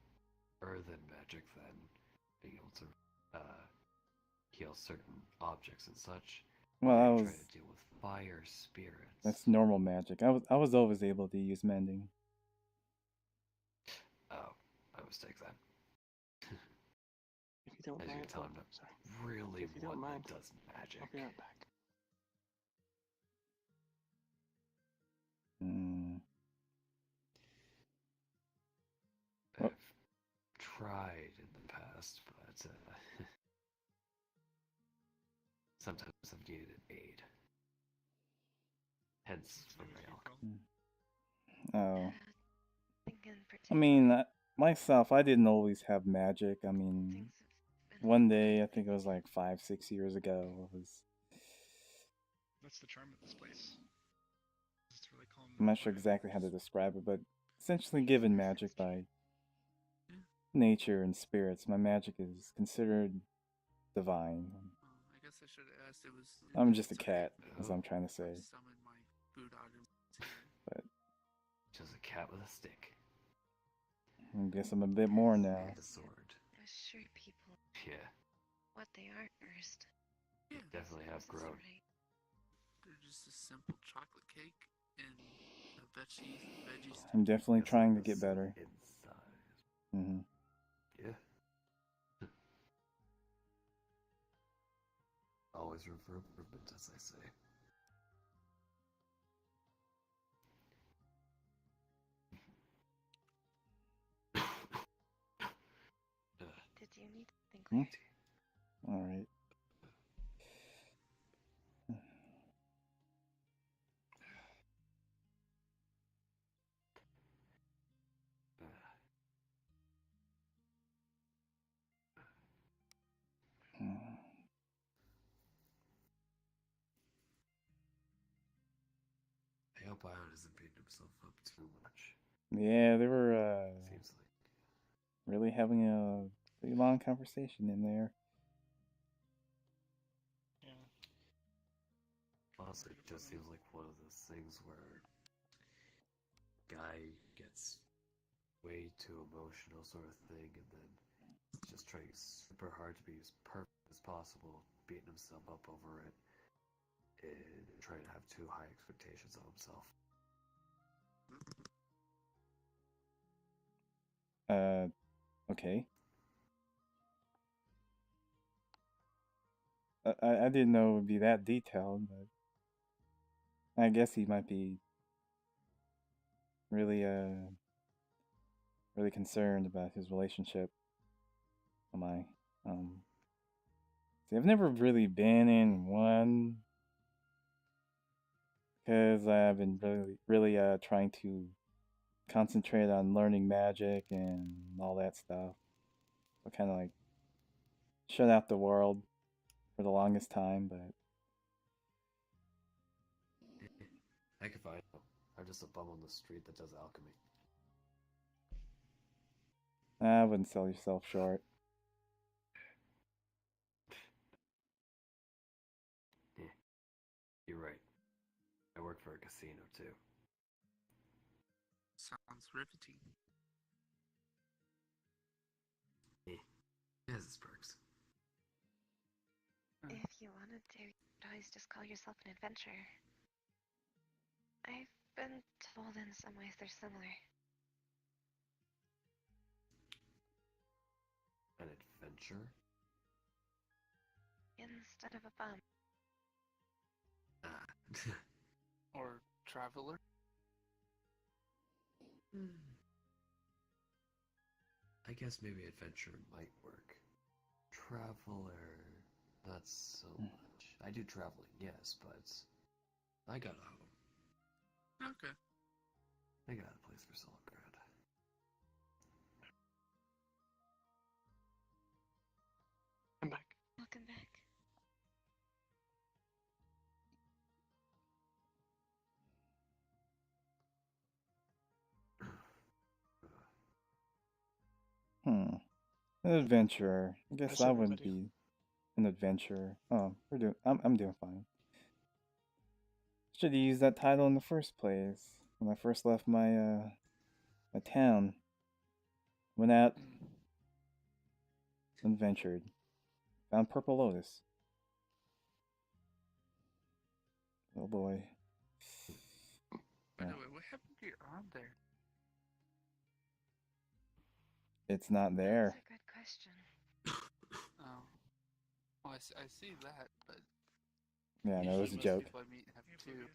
earthen magic then being able to heal certain objects and such. well, while I you're was trying to deal with fire spirits. that's normal magic. I was always able to use mending. Oh, my mistake then. If you don't As you mind, can tell, I'm not sorry. really If you don't one mind, that does magic. I'll be right back. Mm. I've tried in the past, but sometimes I've needed aid. Hence the rail. Oh, Think in I particular, mean, myself, I didn't always have magic. I mean, things have been one day, I think it was like 5, 6 years ago, I was. That's the charm of this place. It's really calm. I'm not sure exactly how to describe it, but essentially given magic by nature and spirits. My magic is considered divine. I guess I should have asked. It was. I'm just a it's cat, okay. as I'm trying to say. I summoned my boondoggle too. But Just a cat with a stick. I guess I'm a bit more now. And a sword. assure people Yeah, what they are first. Yeah, definitely have This is grown. right. they're just a simple chocolate cake and a veggies. I'm definitely Guess trying to that get was better. Inside. Hmm Yeah. always room for improvement, as I say. Did you need something Hmm? clear? Alright. I hope Ion isn't beating himself up too much. Yeah, they were Seems like. really having a pretty long conversation in there. Yeah. Honestly, it just seems like one of those things where guy gets way too emotional sort of thing, and then just trying super hard to be as perfect as possible, beating himself up over it, and trying to have too high expectations of himself. Okay. I didn't know it would be that detailed, but I guess he might be really really concerned about his relationship. Am I? See, I've never really been in one because I've been really trying to concentrate on learning magic and all that stuff. So kind of like shut out the world for the longest time, but I could find him. I'm just a bum on the street that does alchemy. I wouldn't sell yourself short. Yeah, you're right. I work for a casino too. Sounds riveting. Yeah, it has its perks. If you wanted to, you could always just call yourself an adventurer. I've been told in some ways they're similar. An adventure? Instead of a bum. Ah. Or traveler. I guess maybe adventure might work. Traveler, not so much. I do traveling, yes, but I got a home. Okay. I got a place for solid ground. I'm back. Welcome back. An adventurer. I guess How's I wouldn't everybody? be an adventurer. Oh, I'm doing fine. Should have used that title in the first place when I first left my my town. Went out and ventured. Found Purple Lotus. Oh boy. By the way, what happened to your arm there? It's not That's there. a good question. Oh. Well, I see that, but Yeah, no, it was a usually most joke. people I meet have two.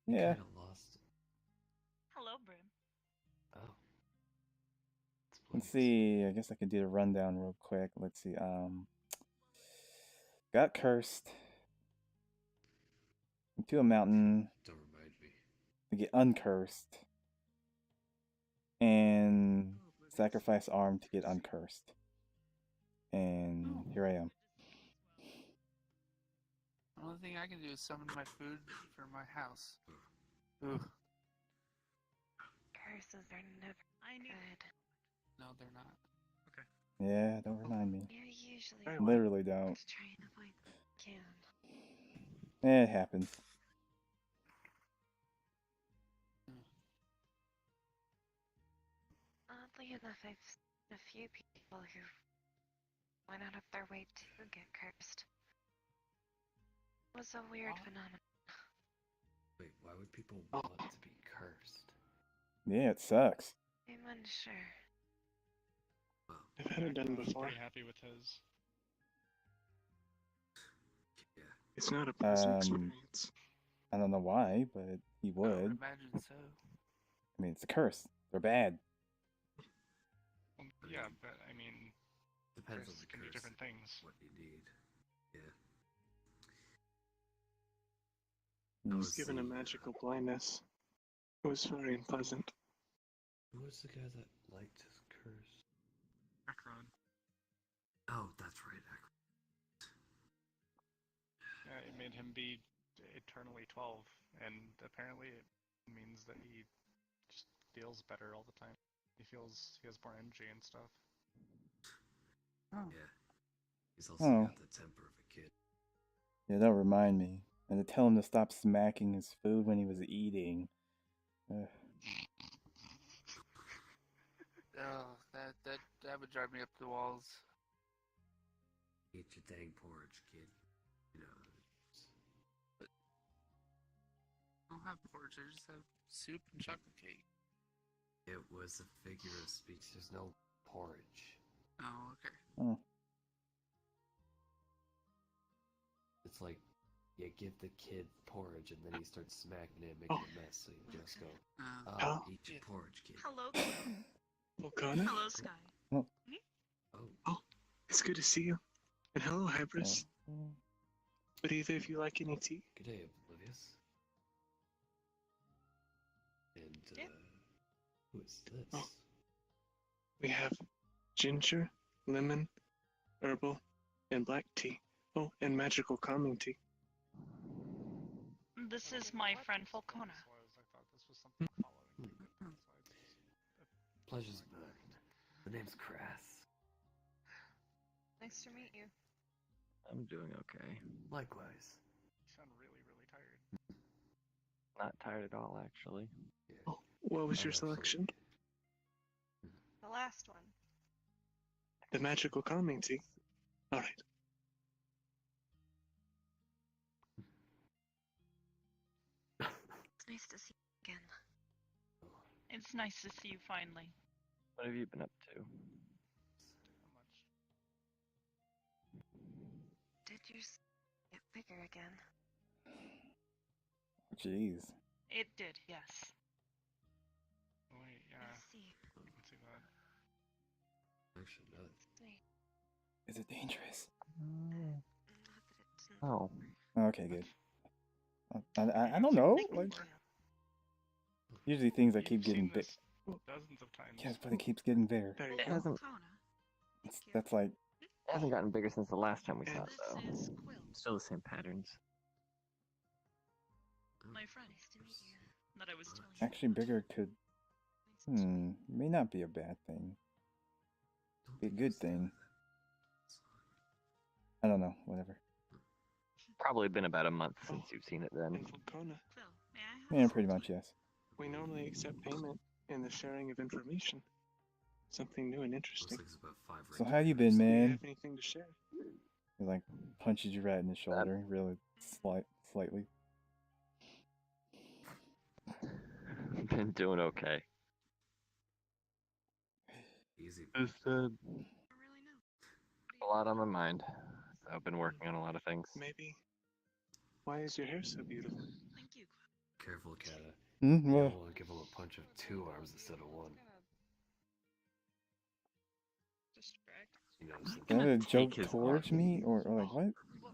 Yeah. Kinda lost. Hello, Brim. Oh. Let's see. I guess I could do the rundown real quick. Let's see. Got cursed into a mountain Don't remind me. to get uncursed, and sacrifice arm to get uncursed. And here I am. The only thing I can do is summon my food for my house. Ooh. Curses are never good. No, they're not. Okay. Yeah, don't remind me. You usually Very want Literally don't. to try and avoid them if you can. It happens. Oddly enough, I've seen a few people who went out of their way to get cursed. It was a weird phenomenon. Wait, why would people want to be cursed? Yeah, it sucks. I'm unsure. I've had it done I was before. pretty happy with his. Yeah. It's not a pleasant experience. I don't know why, but he I would would. imagine so. I mean, it's a curse. They're bad. Yeah, but I mean, Depends on curses the can do curse, different things. what you need. Yeah. I Hmm. was given a magical blindness. It was very unpleasant. Who was the guy that liked his curse? Akron. Oh, that's right. Yeah, it made him be eternally 12, and apparently it means that he just feels better all the time. He has more energy and stuff. Oh. Yeah. He's also Oh. got the temper of a kid. Yeah, that'll remind me. And to tell him to stop smacking his food when he was eating. Oh, that would drive me up the walls. Eat your dang porridge, kid. You know. I don't have porridge, I just have soup and chocolate cake. It was a figure of speech. There's no porridge. Oh, okay. Oh. It's like you give the kid porridge and then he starts smacking it and making a mess. So you just go, eat your porridge, kid. Hello, Volcana? hello, Sky. Oh. Oh, it's good to see you. And hello, Hybris. Oh. Would either of you like any tea? Good day, Oblivious. And, who is this? Oh. We have ginger, lemon, herbal, and black tea. Oh, and magical calming tea. This is my friend Falcona. I thought this was something following you, but Pleasure's mine. The name's Crass. Nice to meet you. I'm doing okay. Likewise. you sound really, really tired. Not tired at all, actually. Oh, what was I'm your actually- selection? The last one. The magical calming tea. All right. It's nice to see you again. It's nice to see you finally. What have you been up to? How much? Did you get bigger again? Jeez. It did, yes. Wait, yeah, I see. I can see that. Actually, no. Wait, Is it dangerous? not that it's Oh. Okay, good. I don't know. Like, usually things that keep You've seen getting big. this dozens of times. Yes, but it keeps getting bigger. There you It go. hasn't, That's like, it hasn't gotten bigger since the last time we saw it, This though. is Quills. Still the same patterns. My friend Nice to meet you. that I was telling you. actually bigger could, may not be a bad thing. Be a good thing. I don't know, whatever. Probably been about a month since you've seen it then. And Volcana, Quill, may I have Yeah, pretty much, yes. we normally accept payment in the sharing of information. Something new and Looks interesting. like it's about 5 So right how you there. been, Do you man? have anything to share? He like punches you right in the shoulder, really slightly. Been doing okay. Easy. Just I don't really know. a lot on my mind. So I've been working on a lot of things. Maybe. Why is your hair so beautiful? Thank you. Careful, Kata. Hmm, You well, don't want to give him a punch of 2 arms instead of 1. Distract. You know, is that a joke his towards arm. me? Or like, what?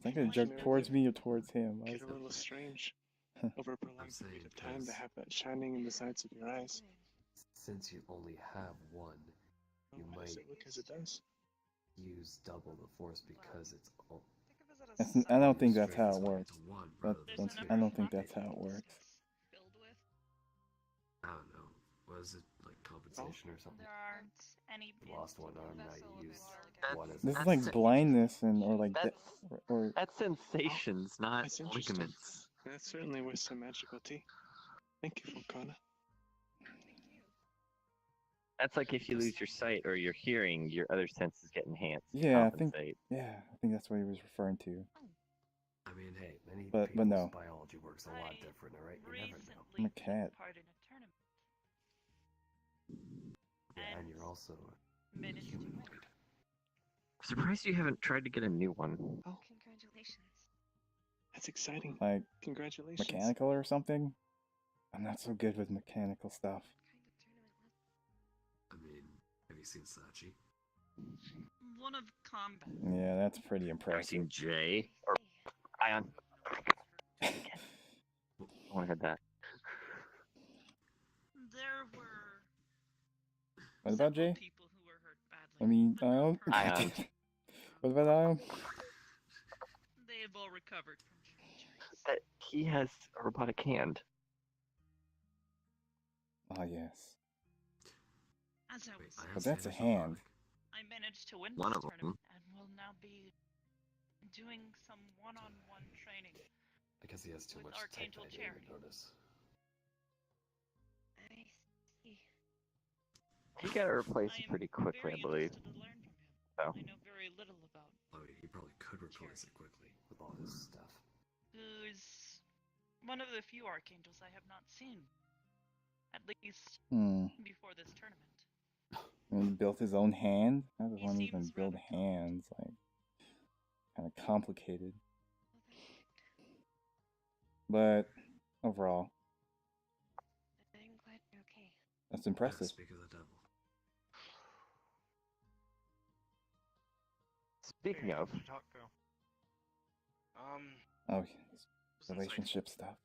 Is that a joke towards me or towards him? Why is Get a that? little strange over a prolonged saying period of time to because- have that shining in the sides of your eyes. since you only have 1, you Why does might it look as it does? use double the force because it's all. Think of it as a I don't side. think that's how it strength is works. to 1 That, rather than that's, 2. I don't think that's how it works. Filled with. I don't know. Was it like compensation or something? There aren't any You lost 1 arm, now Vessel you of use it. 1 as This That's is like it. blindness and or like That's or that's sensations, not That's interesting. ligaments. That's certainly worth some magical tea. Thank you, Volcana. That's like if you lose your sight or your hearing, your other senses get enhanced. to Yeah, I think compensate. I think that's what he was referring to. I mean, hey, many But people's no. biology works a lot different, alright? You never know. I'm a Recently cat. took part in a tournament. Yeah, and you're also a Managed to win. humanoid. Surprised you haven't tried to get a new one. Oh, Congratulations. That's exciting. Like Congratulations. mechanical or something? I'm not so good with mechanical stuff. I mean, have you seen Sachi? One of combat. Yeah, that's pretty Have you impressive. seen Jay or Ion? I want to hit that. There were What about several Jay? people who were hurt badly. I mean, but not Ion? Ion. What about Ion? They have all recovered from their injuries. That he has a robotic hand. Ah, yes. As I was Wait, But Ion's that's a is hand. I managed to win One this of 'em. tournament and will now be doing some one-on-one training. I guess he has too with much tech Archangel that I didn't even Cherry. notice. I see. He got replaced I am pretty quickly, very I believe. interested to learn from him. So. I know very little about Oh, he probably could replace it quickly with all his stuff. who's one of the few archangels I have not seen. At least before this tournament. And he built his own hand? How does He one even seems build rather hands? Like, kind of complicated. But overall, I'm glad you're okay. that's impressive. Yeah, speak of the devil. Speaking of, Talk go. Oh, his relationship stuff.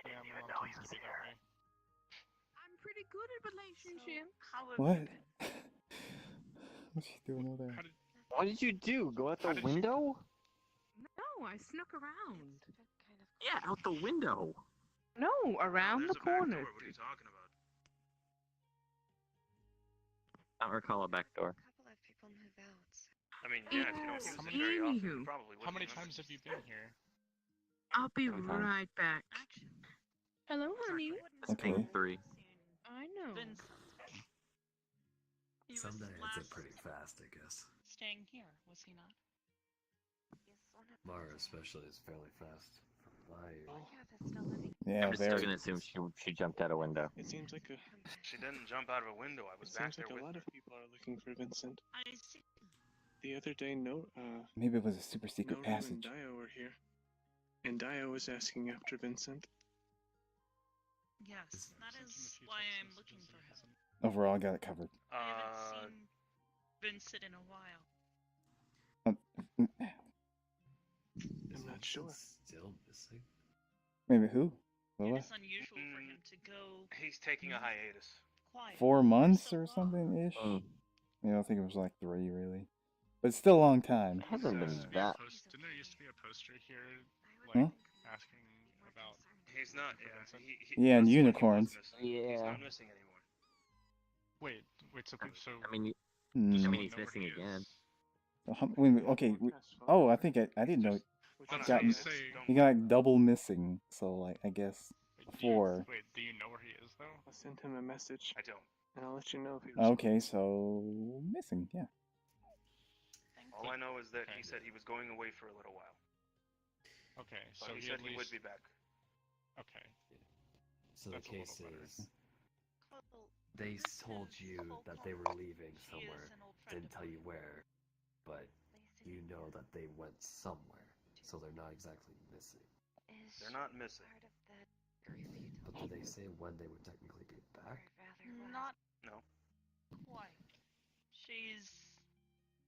Yeah, my mom tends to be that way. I'm pretty good at relationship. How have What? you been? What's she doing over there? what did you do? Go out the window? No, I snuck around. Yeah, out the window. No, around the corner. What are you talking about? I don't recall a back door. A couple of people move out. I mean, yeah, if you don't use Yes. it very often, Anywho. you probably How wouldn't many remember. times have you been here? I'll be Every time. right back. Hello, honey. Okay. 3. I know. Vincent. He was Someday it's last it pretty fast, I guess. staying here, was he not? Mara especially is fairly fast. From my Yeah, I'm just still very. gonna assume she jumped out a window. It seems like She didn't jump out of a window. I was it back seems there like a with lot her. of people are looking for Vincent. I see. The other day, Maybe it was a super secret Noru and passage. Dio were here, and Dio was asking after Vincent. Yes, that is why I'm looking for him. Overall, I got it covered. I haven't seen Vincent in a while. I'm not sure. Still missing? Maybe who? It Lola? is unusual for him to go He's taking a hiatus. quiet. 4 months or something ish? Yeah, I think it was like 3 really. But it's still a long time. It hasn't been Didn't that. there used to be a poster here, Huh? asking about? He's not. Yeah, Vincent? Yeah, and that's when he was unicorns. missing. He's Yeah. not missing anymore. Wait, so I mean, does Hmm. I someone mean, he's know where missing he again. is? Wait a minute, okay. Oh, I think I didn't know. Don't Got, say. he got like double missing. So like I guess Wait, 4. Wait, do you know where he is though? I'll send him a message, I don't. and I'll let you know if he responds. Okay, so missing. Yeah. All I know is that he said he was going away for a little while. Okay, So so he he said at he would least. be back. Okay. So That's a the little case better. is, they told you that they were leaving somewhere, didn't tell you where, but you know that they went somewhere, so they're not exactly missing. They're not missing. But did they say when they would technically be back? Not No. quite. She's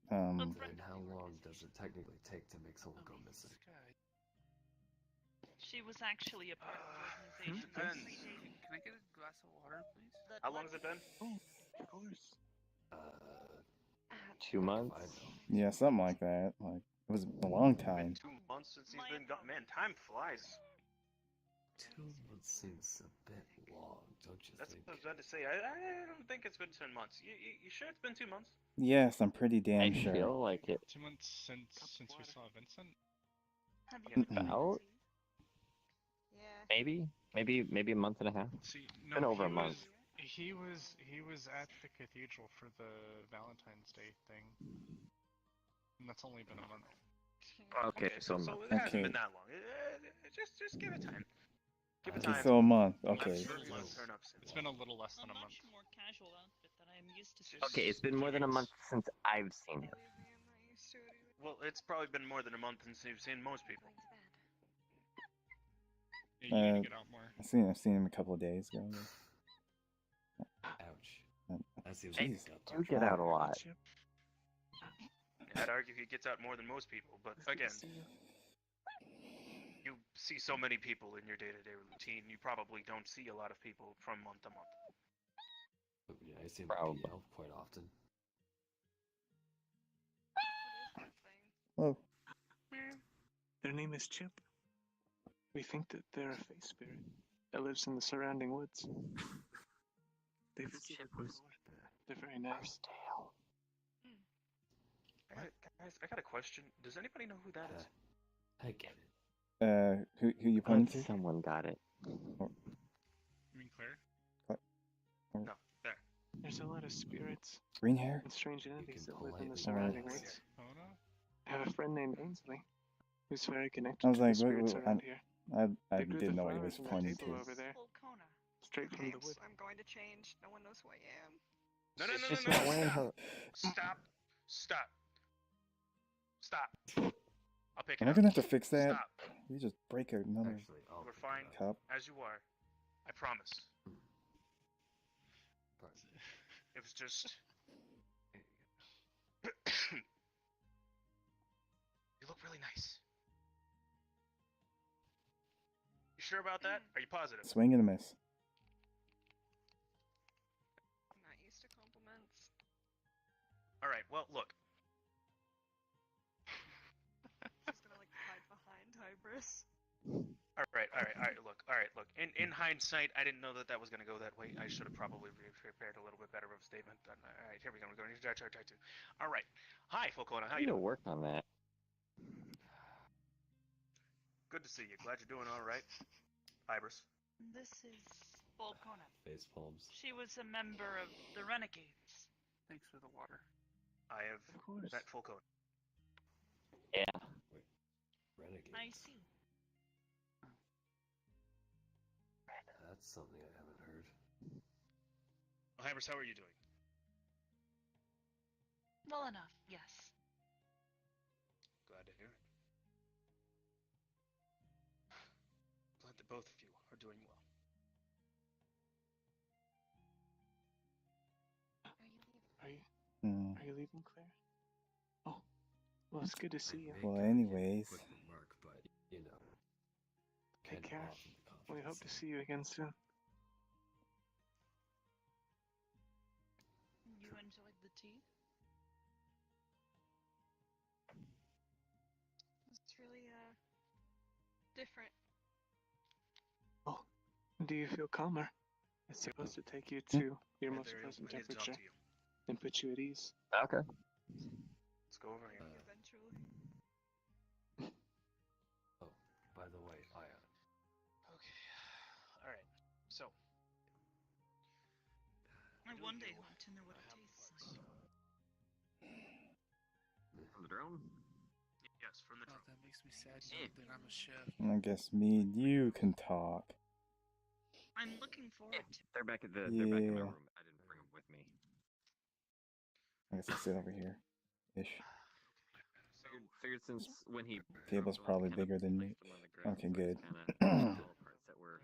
Um. And how long does it technically take to make someone go missing? She was actually a part of the organization. Depends. Can I get a glass of water, please? that How long led- has it been? Oh, of course. 2 months? I know. Yeah, something like that. Like it was a long It's been time. 2 months since he's been gone. Man, time flies. 2 months seems a bit long, don't you That's think? what I was about to say. I don't think it's been 10 months. You sure it's been 2 months? Yes, I'm pretty damn I sure. feel like it. 2 months since we saw Vincent. Have you been About? Maybe a month and a half. See, Been over a he month. He was at the cathedral for the Valentine's Day thing, and that's only been a month. Okay, so a so month. it hasn't Okay. been that long. Just give it time. Give it Okay, time. so a month. I'm Okay. sure it'll turn up soon. It's been a little less than a a month. much more casual outfit that I am used to. Okay, it's been more than a month since I've seen him. Well, it's probably been more than a month since you've seen most people. Yeah, you need to get out more. I've seen him a couple of days ago. Ouch. That seems Hey, like you get out a lot. I'd argue he gets out more than most people, but again, you see so many people in your day-to-day routine, you probably don't see a lot of people from month to month. Yeah, I see him PL quite often. Oh. Their name is Chip. We think that they're a face spirit that lives in the surrounding woods. They've visited before. They're very nice. Guys, I got a question. Does anybody know who that is? I get it. Who you pointing to? Someone got it. Oh. You mean Claire? No, there. There's a lot of spirits Green hair? and strange entities that live in the politely surrounding ask. woods. Mona? I have a friend named Ainsley who's very connected I was to the like, spirits around here. I They grew didn't the know what he was flowers in that pointing table to. over there. Volcona. Straight from the wood. I'm going to change. No one knows who I am. No, Stop. I'll pick it Am I up. gonna have to fix that? Stop. You just break another Actually, I'll We're fine cup. as you are. I promise. It was just... You look really nice. You sure about that? Are you positive? Swing and a miss. I'm not used to compliments. Alright, well, look. She's gonna like hide behind Hybris. Alright, look. In hindsight, I didn't know that was going to go that way. I should have probably prepared a little bit better of a statement. Alright, here we go. We're going to try to. Alright. Hi, Volcona. How I you need to doing? work on that. Good to see you. Glad you're doing alright. Ibris. This is Volcona. Face palms. She was a member of the Renegades. Thanks for the water. I have met Volcona. Yeah. Wait. Renegade. I see. That's something I haven't heard. Well, Ibris, how are you doing? Well enough, yes. Glad to hear it. Glad that both of you are doing well. Are you leaving, Claire? Oh, well, it's good to see you. Well, anyways. Quick remark, but you know. Take can't care. often the We hope to confidence see you again soon. You enjoyed the tea? It's really different. Oh, do you feel calmer? It's supposed to take you to your most pleasant I need to talk temperature to you. and put you at ease. Okay. Let's go over here. Eventually. Oh, by the way, Ion. Okay. Alright. So. I one day hope to know what it tastes like. From the drone? Yes, from the Oh, drone. that makes me sad knowing that I'm a chef. I guess me and you can talk. I'm looking forward to They're back at the. They're back in my Yeah. room. I didn't bring them with me. I guess I'll sit over here. Ish. Figured since when he Table's dropped probably them, kinda bigger than me. placed them on the ground, Okay, so I good. just kinda all parts that were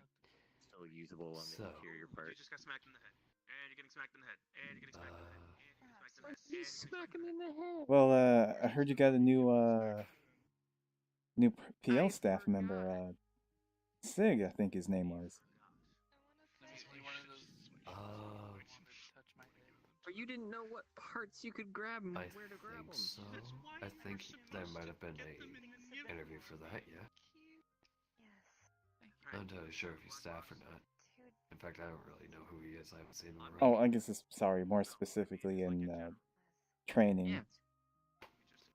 still usable on the So- interior You part. just got smacked in the head. And you're getting smacked in the head. And you're getting smacked in the head. And you're getting smacked in the head. And you're getting smacked in the head. Well, I heard you got a new PL staff member. Sig, I think his name was. But you didn't know what parts you could grab and I where to grab think them. so. I think there might have been a interview for that, yeah? I'm not entirely sure if he's staff or not. In fact, I don't really know who he is. I haven't seen him around. Oh, I guess it's, sorry, more specifically in training. Yeah.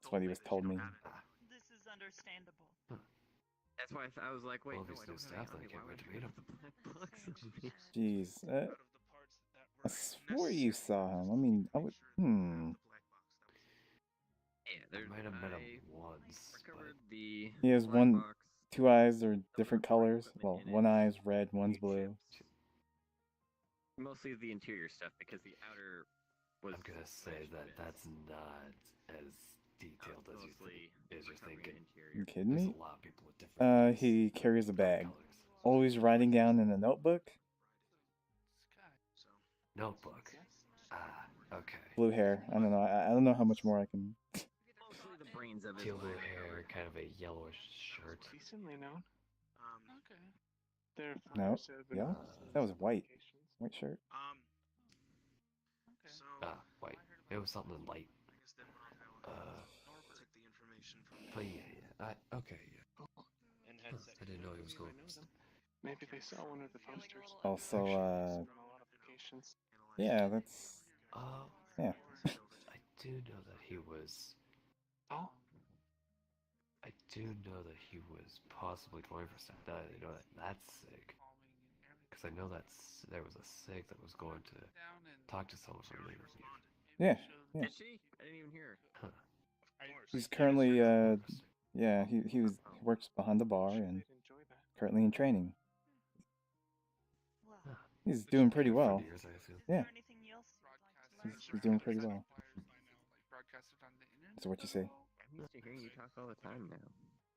That's what he was told me. This is understandable. That's why I was like, wait, Well, if no, he's I new don't staff, have then I any. can't Why wait would to you meet have him. the black box on me? Jeez, I swore you saw him. I mean, I would. Yeah, there's. I might have met him I once, recovered the. He has black one, box, 2 eyes are different colors. Well, one eye is red, one's blue. mostly the interior stuff because the outer was. I'm gonna say that that's not as detailed as you think, as you're thinking. You kidding There's me? a lot of people with different. He carries a bag. Always writing down in a notebook. Notebook. Ah, okay. Blue hair. I don't know. I don't know how much more I can. Mostly the brains of his Teal blue lab hair, covered. kind of a yellowish shirt. Decently known. Okay. Their No. fires have been Yeah. That was white. White shirt. Okay. White. It was something light. But yeah. Okay, yeah. I didn't know he was going. Maybe they saw one of the posters. Also, On a lot of occasions. yeah, that's. Yeah. I do know that he was. Oh. I do know that he was possibly going for Step 9. I know that that's sick. Because I know that's there was a SIG that was going to talk to someone from the interview. Yeah. Yeah. Did she? I didn't even hear. Huh. He's currently yeah, he works behind the bar and currently in training. Well, He's doing pretty Friend well. of yours, I assume. Yeah. Anything else you'd like to He's doing pretty well. Broadcasted on the internet. So what you say? I'm used to hearing you talk all the time now.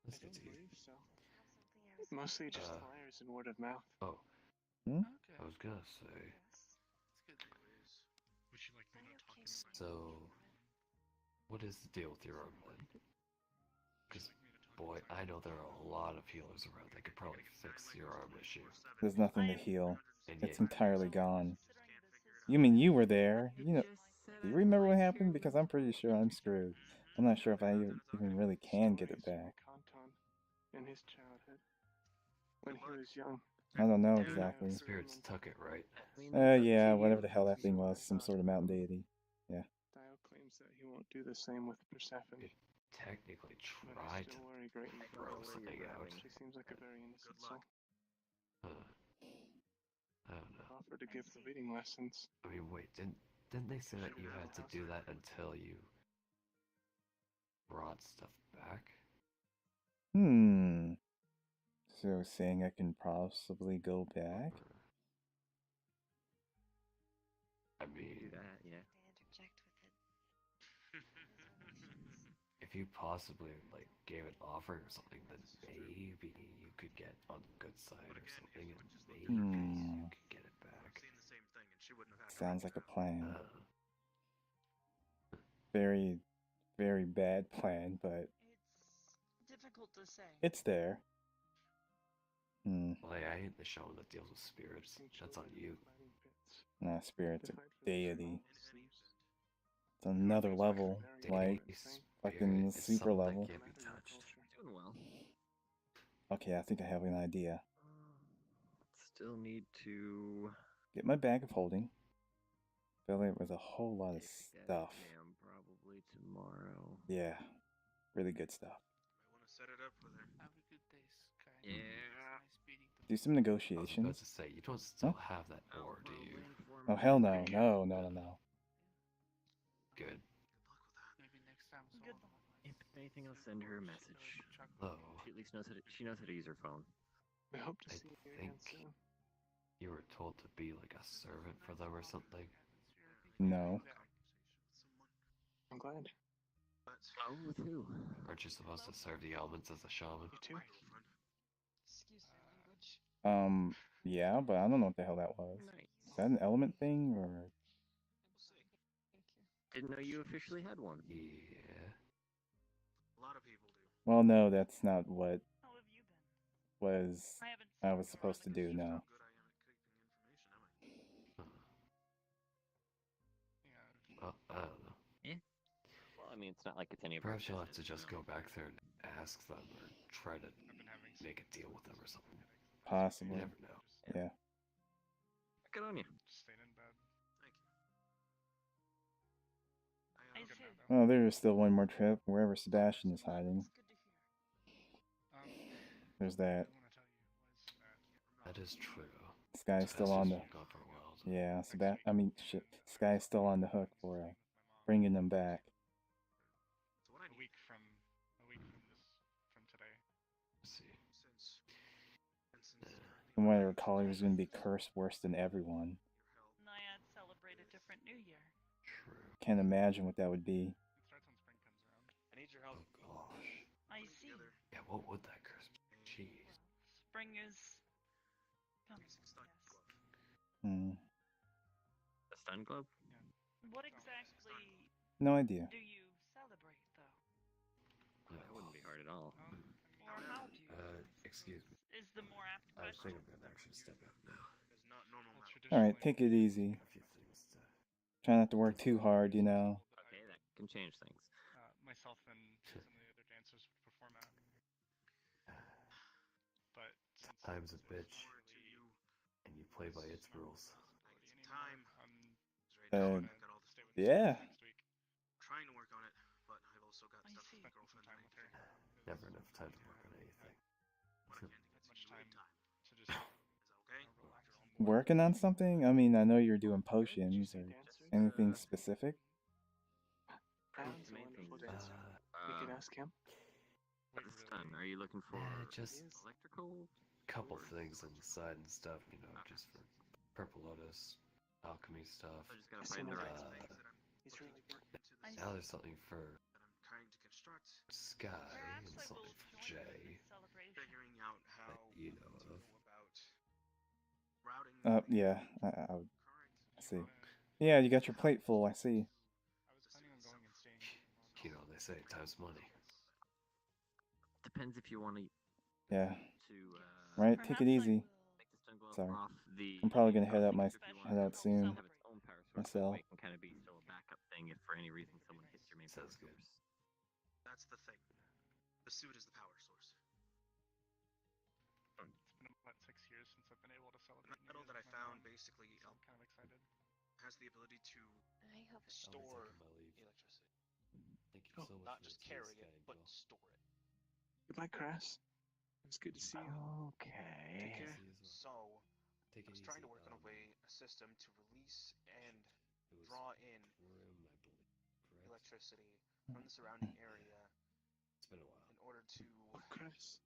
That's good to hear. So. something I was Mostly just Uh, flyers and word of mouth. Oh, Hmm? Okay. I was gonna say. yes. That's good. Would you like me to talk Okay. about So, what is the deal with your arm then? Because, boy, I know there are a lot of healers around that could probably fix your arm issue. There's nothing to heal. And It's yet, entirely gone. You mean you were there? You know, do you remember what happened? Because I'm pretty sure I'm screwed. I'm not sure if I even really can get it back. In his childhood, when he was young. I don't know exactly. spirits took it, right? Yeah, whatever the hell that thing was, some sort of mountain deity. Yeah. Dio claims that he won't do the same with Persephone. It technically But I tried to still worry greatly for throw her. something out. She seems like a very innocent soul. I don't know. Offered to give the reading lessons. I mean, wait, didn't they say that you had to do that until you brought stuff back? So saying I can possibly go back? I mean, Do that, yeah. They interject with it. if you possibly like gave an offering or something, then maybe you could get on the good side or something, and maybe you could get it back. Sounds like a plan. Uh, Very, very bad plan, but It's difficult to say. it's there. Well, I ain't the shaman that deals with spirits. That's on you. Nah, spirit's a deity. It's another level, like fucking It's super something level. that can't be touched. Doing well. Okay, I think I have an idea. Still need to Get my bag of holding. Fill it with a whole lot of take that stuff. exam probably tomorrow. Yeah, really good stuff. Have a good day, Sky. Yeah. Nice meeting the Do some I was about negotiations. to say, you don't still have that ore, do you? Oh hell no, no. Good. maybe next time. Good. If anything, I'll send her a message. Hello. She at least knows she knows how to use her phone. We hope to I see you again think- soon. You were told to be like a servant for them or something. No. I'm glad. Oh, with who? Aren't you supposed to serve the elements as a shaman? You too. Excuse the language. Yeah, but I don't know what the hell that was. Nice. Is that an element thing or? Thank you. Didn't know you officially had one. Yeah. Well, no, that's not what How have you been? was I was supposed to do. No. Well, I don't know. Well, I mean, it's not like it's any of Perhaps our you'll have to business, just no. go back there and ask them or try to make a deal with them or something. You Possibly. never know. Yeah. Good on you. Stayed in bed. I see. Oh, there is still one more trip wherever Sebastian is hiding. It's good to hear. There's that. That is true. Sky's still on the. Sebastian's been gone for a while. Yeah, shit. Sky's still on the hook for bringing them back. A week from today. Let's see. From what I recall, he was going to be cursed worse than everyone. Naiads celebrate a different New Year. True. Can't imagine what that would be. It starts when spring comes around. what would that curse be? Jeez. Spring is coming. Yes. Hmm. A stun glove? What exactly No idea. do you celebrate, though? That wouldn't be hard at all. Or how do you? Excuse me. Is the more apt I question. think I'm gonna actually step out now. It's not normal Well, metal. Alright, traditionally, take it easy. A few things to. Try not to work too hard, you know. Okay, that can change things. myself and some of the other dancers would perform at. But since Time's a it's bitch, really and you play by its rules. Time. Uh, got all the stay with yeah. next week. Trying to work on it, but I've also got I stuff see. with my girlfriend Time that I with her. need to figure out. Never enough time to work on anything. Much time to just Is that okay? relax and Working on something? I mean, I know you're doing potions or Dancers? anything specific. Alan's a main wonderful things. dancer. We could ask him. At this time, are you looking for just electrical? couple things on the side and stuff, you know, just for Purple Lotus, alchemy stuff. I just gotta I see find the no right doubt. space. He's really good. Now there's something for That I'm trying to construct. Sky Perhaps and I will something for join you in Jay this celebration. Figuring out how that you know to of. go about routing Yeah, I would current. see. Yeah, you got your plate full, I see. I was planning on going and staying. You know, they say time's money. Depends if you want to. Yeah. To Right, take it Perhaps I easy. will make the stun glove Sorry. off the. I'm probably gonna head out Special head out to soon. help Have its own power source. Myself. It can kind of be still a backup thing if for any reason someone hits your main power Sounds good. source. That's the thing. The suit is the power source. It's been about 6 years since I've been able to celebrate. The metal New that I Year's with my found mom, basically so I'm kind of excited. has the ability to I hope it's store taking my leave. electricity. Thank you Oh, so much Not for just listening, carry Sky it, and but Bill. store it. Goodbye, Crass. It's good to see you. Take Okay. care. See you as So, Take I it was trying easy. to work on a system to release and It was draw in Grim, I believe, correct? electricity from the surrounding area It's been a while. in order to Oh, Crass.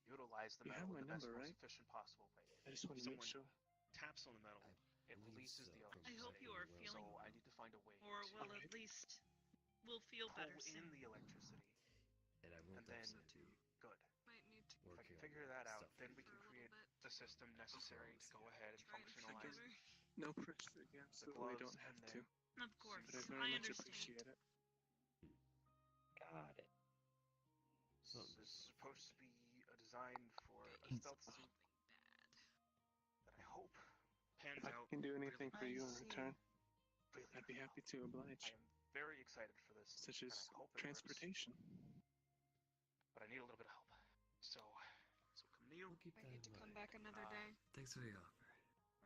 utilize the You metal have in my the best, number, most right? efficient possible way. I just want to make Someone sure. taps on the metal, it believe releases so, the from I hope electricity. you are Well, feeling So I well. need to find a way Or to will Alright. at least will feel pull better in soon. the electricity. And I wrote And that then so too. good. Might need to If I Working can on figure that that out, stuff then for we you. can for a create little bit. the system necessary to go ahead and Try and stay functionalize better. No pressure. You absolutely gloves don't have and to. then Of course, But I super very I much understand. appreciate it. Got it. This is supposed to be a design for a stealth suit that I hope pans If I out. can do anything for I you in see. return, Really I'd be well. happy to oblige. I am very excited for this, Such and as I hope it transportation. works. But I need a little bit of help. So Camille, We'll keep I that need in to come mind. back another day. Thanks for the offer.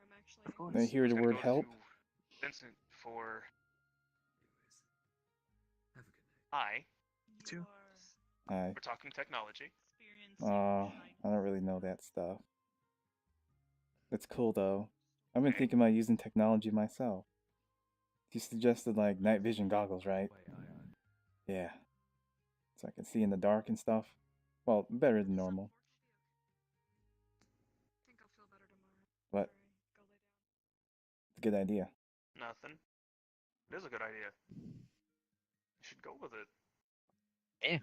I'm actually. Of course. I hear was the gonna word go help. to Vincent for Anyways, have a good night. hi. Two. You are I We're talking technology. experiencing I don't really know that stuff. It's cool though. I've been Okay. thinking about using technology myself. You suggested like night vision goggles, right? Yeah. So I can see in the dark and stuff. Well, better than normal. I think I'll feel better tomorrow. But Before I go lay down. it's a good idea. Nothing. It is a good idea. You should go with it. Yeah.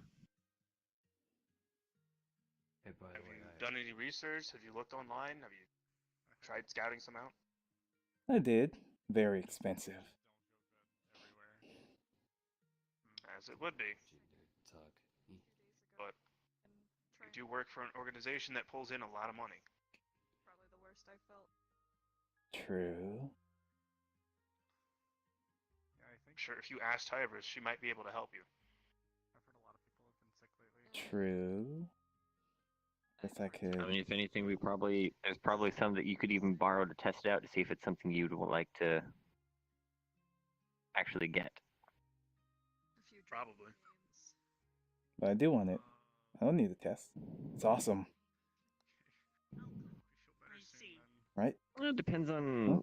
Hey, by the Have way, you done any research? Have you looked online? Have you tried scouting some out? I did. Very expensive. Don't feel good everywhere. As it would be. Talk. 2 days ago. But And you trying do work for an organization that pulls in a lot of money. probably the worst I felt. True. Yeah, I think I'm sure if you asked Hybris, she might be able to help you. I've heard a lot of people have been sick lately. True. Guess I could. I mean, if anything, there's probably some that you could even borrow to test it out to see if it's something you'd like to actually get. A few Probably. dreams. But I do want it. I don't need the test. It's awesome, We feel better I soon see. then. right? Well, it depends on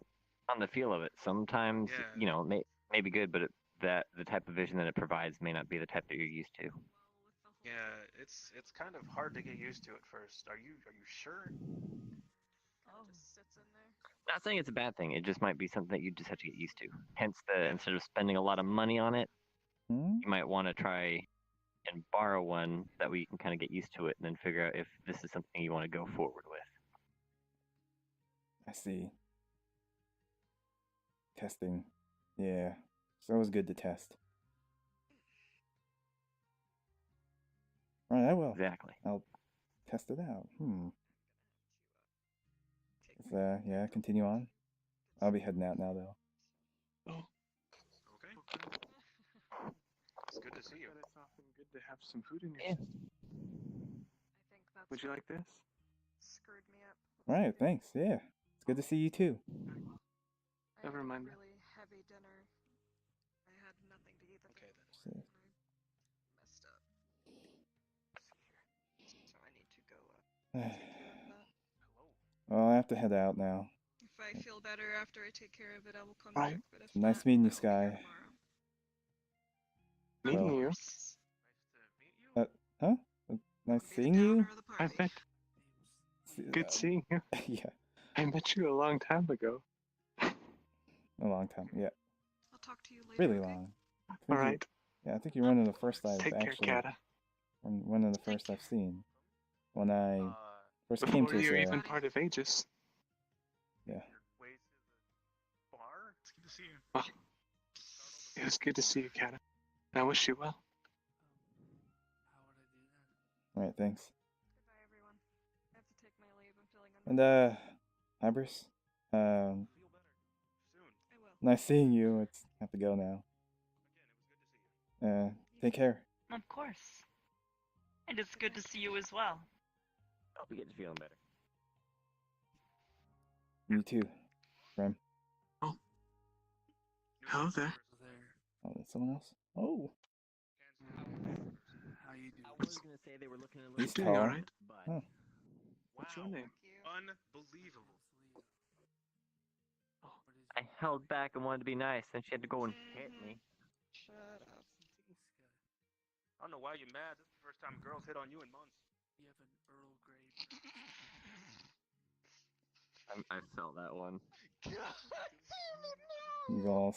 the feel of it. Sometimes, Yeah. you know, may be good, but the type of vision that it provides may not be the type that you're used to. Well, with the whole Yeah, it's kind of hard to get used to at first. Are you sure? kind of just sits in there. Not saying it's a bad thing. It just might be something that you just have to get used to. Hence, Yeah. instead of spending a lot of money on it, Hmm? you might want to try and borrow one that we can kind of get used to it, and then figure out if this is something you want to go forward with. I see. Testing. Yeah. It's always good to test. Right, I will. Exactly. I'll test it out. Yeah, continue on. I'll be heading out now, though. Oh, Okay. It's good to see you. It's often good to have some food in your Yeah. system. I think that's Would you like this? screwed me up. Right, thanks. Yeah. It's good to see you, too. I Never had mind. a really heavy dinner. I had nothing to eat the Okay, night then. before, and I messed up. So I need to go take care of that. Hello. Well, I have to head out now. If I feel better after I take care of it, I will come Right. back. But if Nice not, meeting you, I will be here Sky. tomorrow. Meeting you? Nice to meet you. Huh? Nice Be the seeing you? downer of the I party. bet. Good seeing you. Yeah, I met you a long time ago. a long time. Yeah, I'll talk to you later. really okay? long. All right. Yeah, I think you're one of the first I've Take care, actually. Kata. One of the first I've seen. When I first came Before to you were this even part of Aegis. Yeah. Your ways to the bar. It's good to see you. Well, it was good to see you, Kata. And I wish you well. How would I do that? Alright, thanks. Goodbye, everyone. I have to take my leave. I'm feeling under. And Ibris, Feel better soon. I will. nice seeing you. It's have to go now. Again, it was good to see you. Take care. Of course. And it's good to see you as well. Hope you get to feeling better. You too, Rem. Hello there. There. Oh, that's someone else. Oh, How you doing? I was gonna say they were looking a little he's doing tall. alright. but Huh. What's your Wow. name? Unbelievable. Oh, What is I held back and wanted to be nice, and she had to go and hit me. Shut up. I don't know why you're mad. This is the first time girls hit on you in months. You have an Earl Grey. I felt that one. God damn it, no! You all.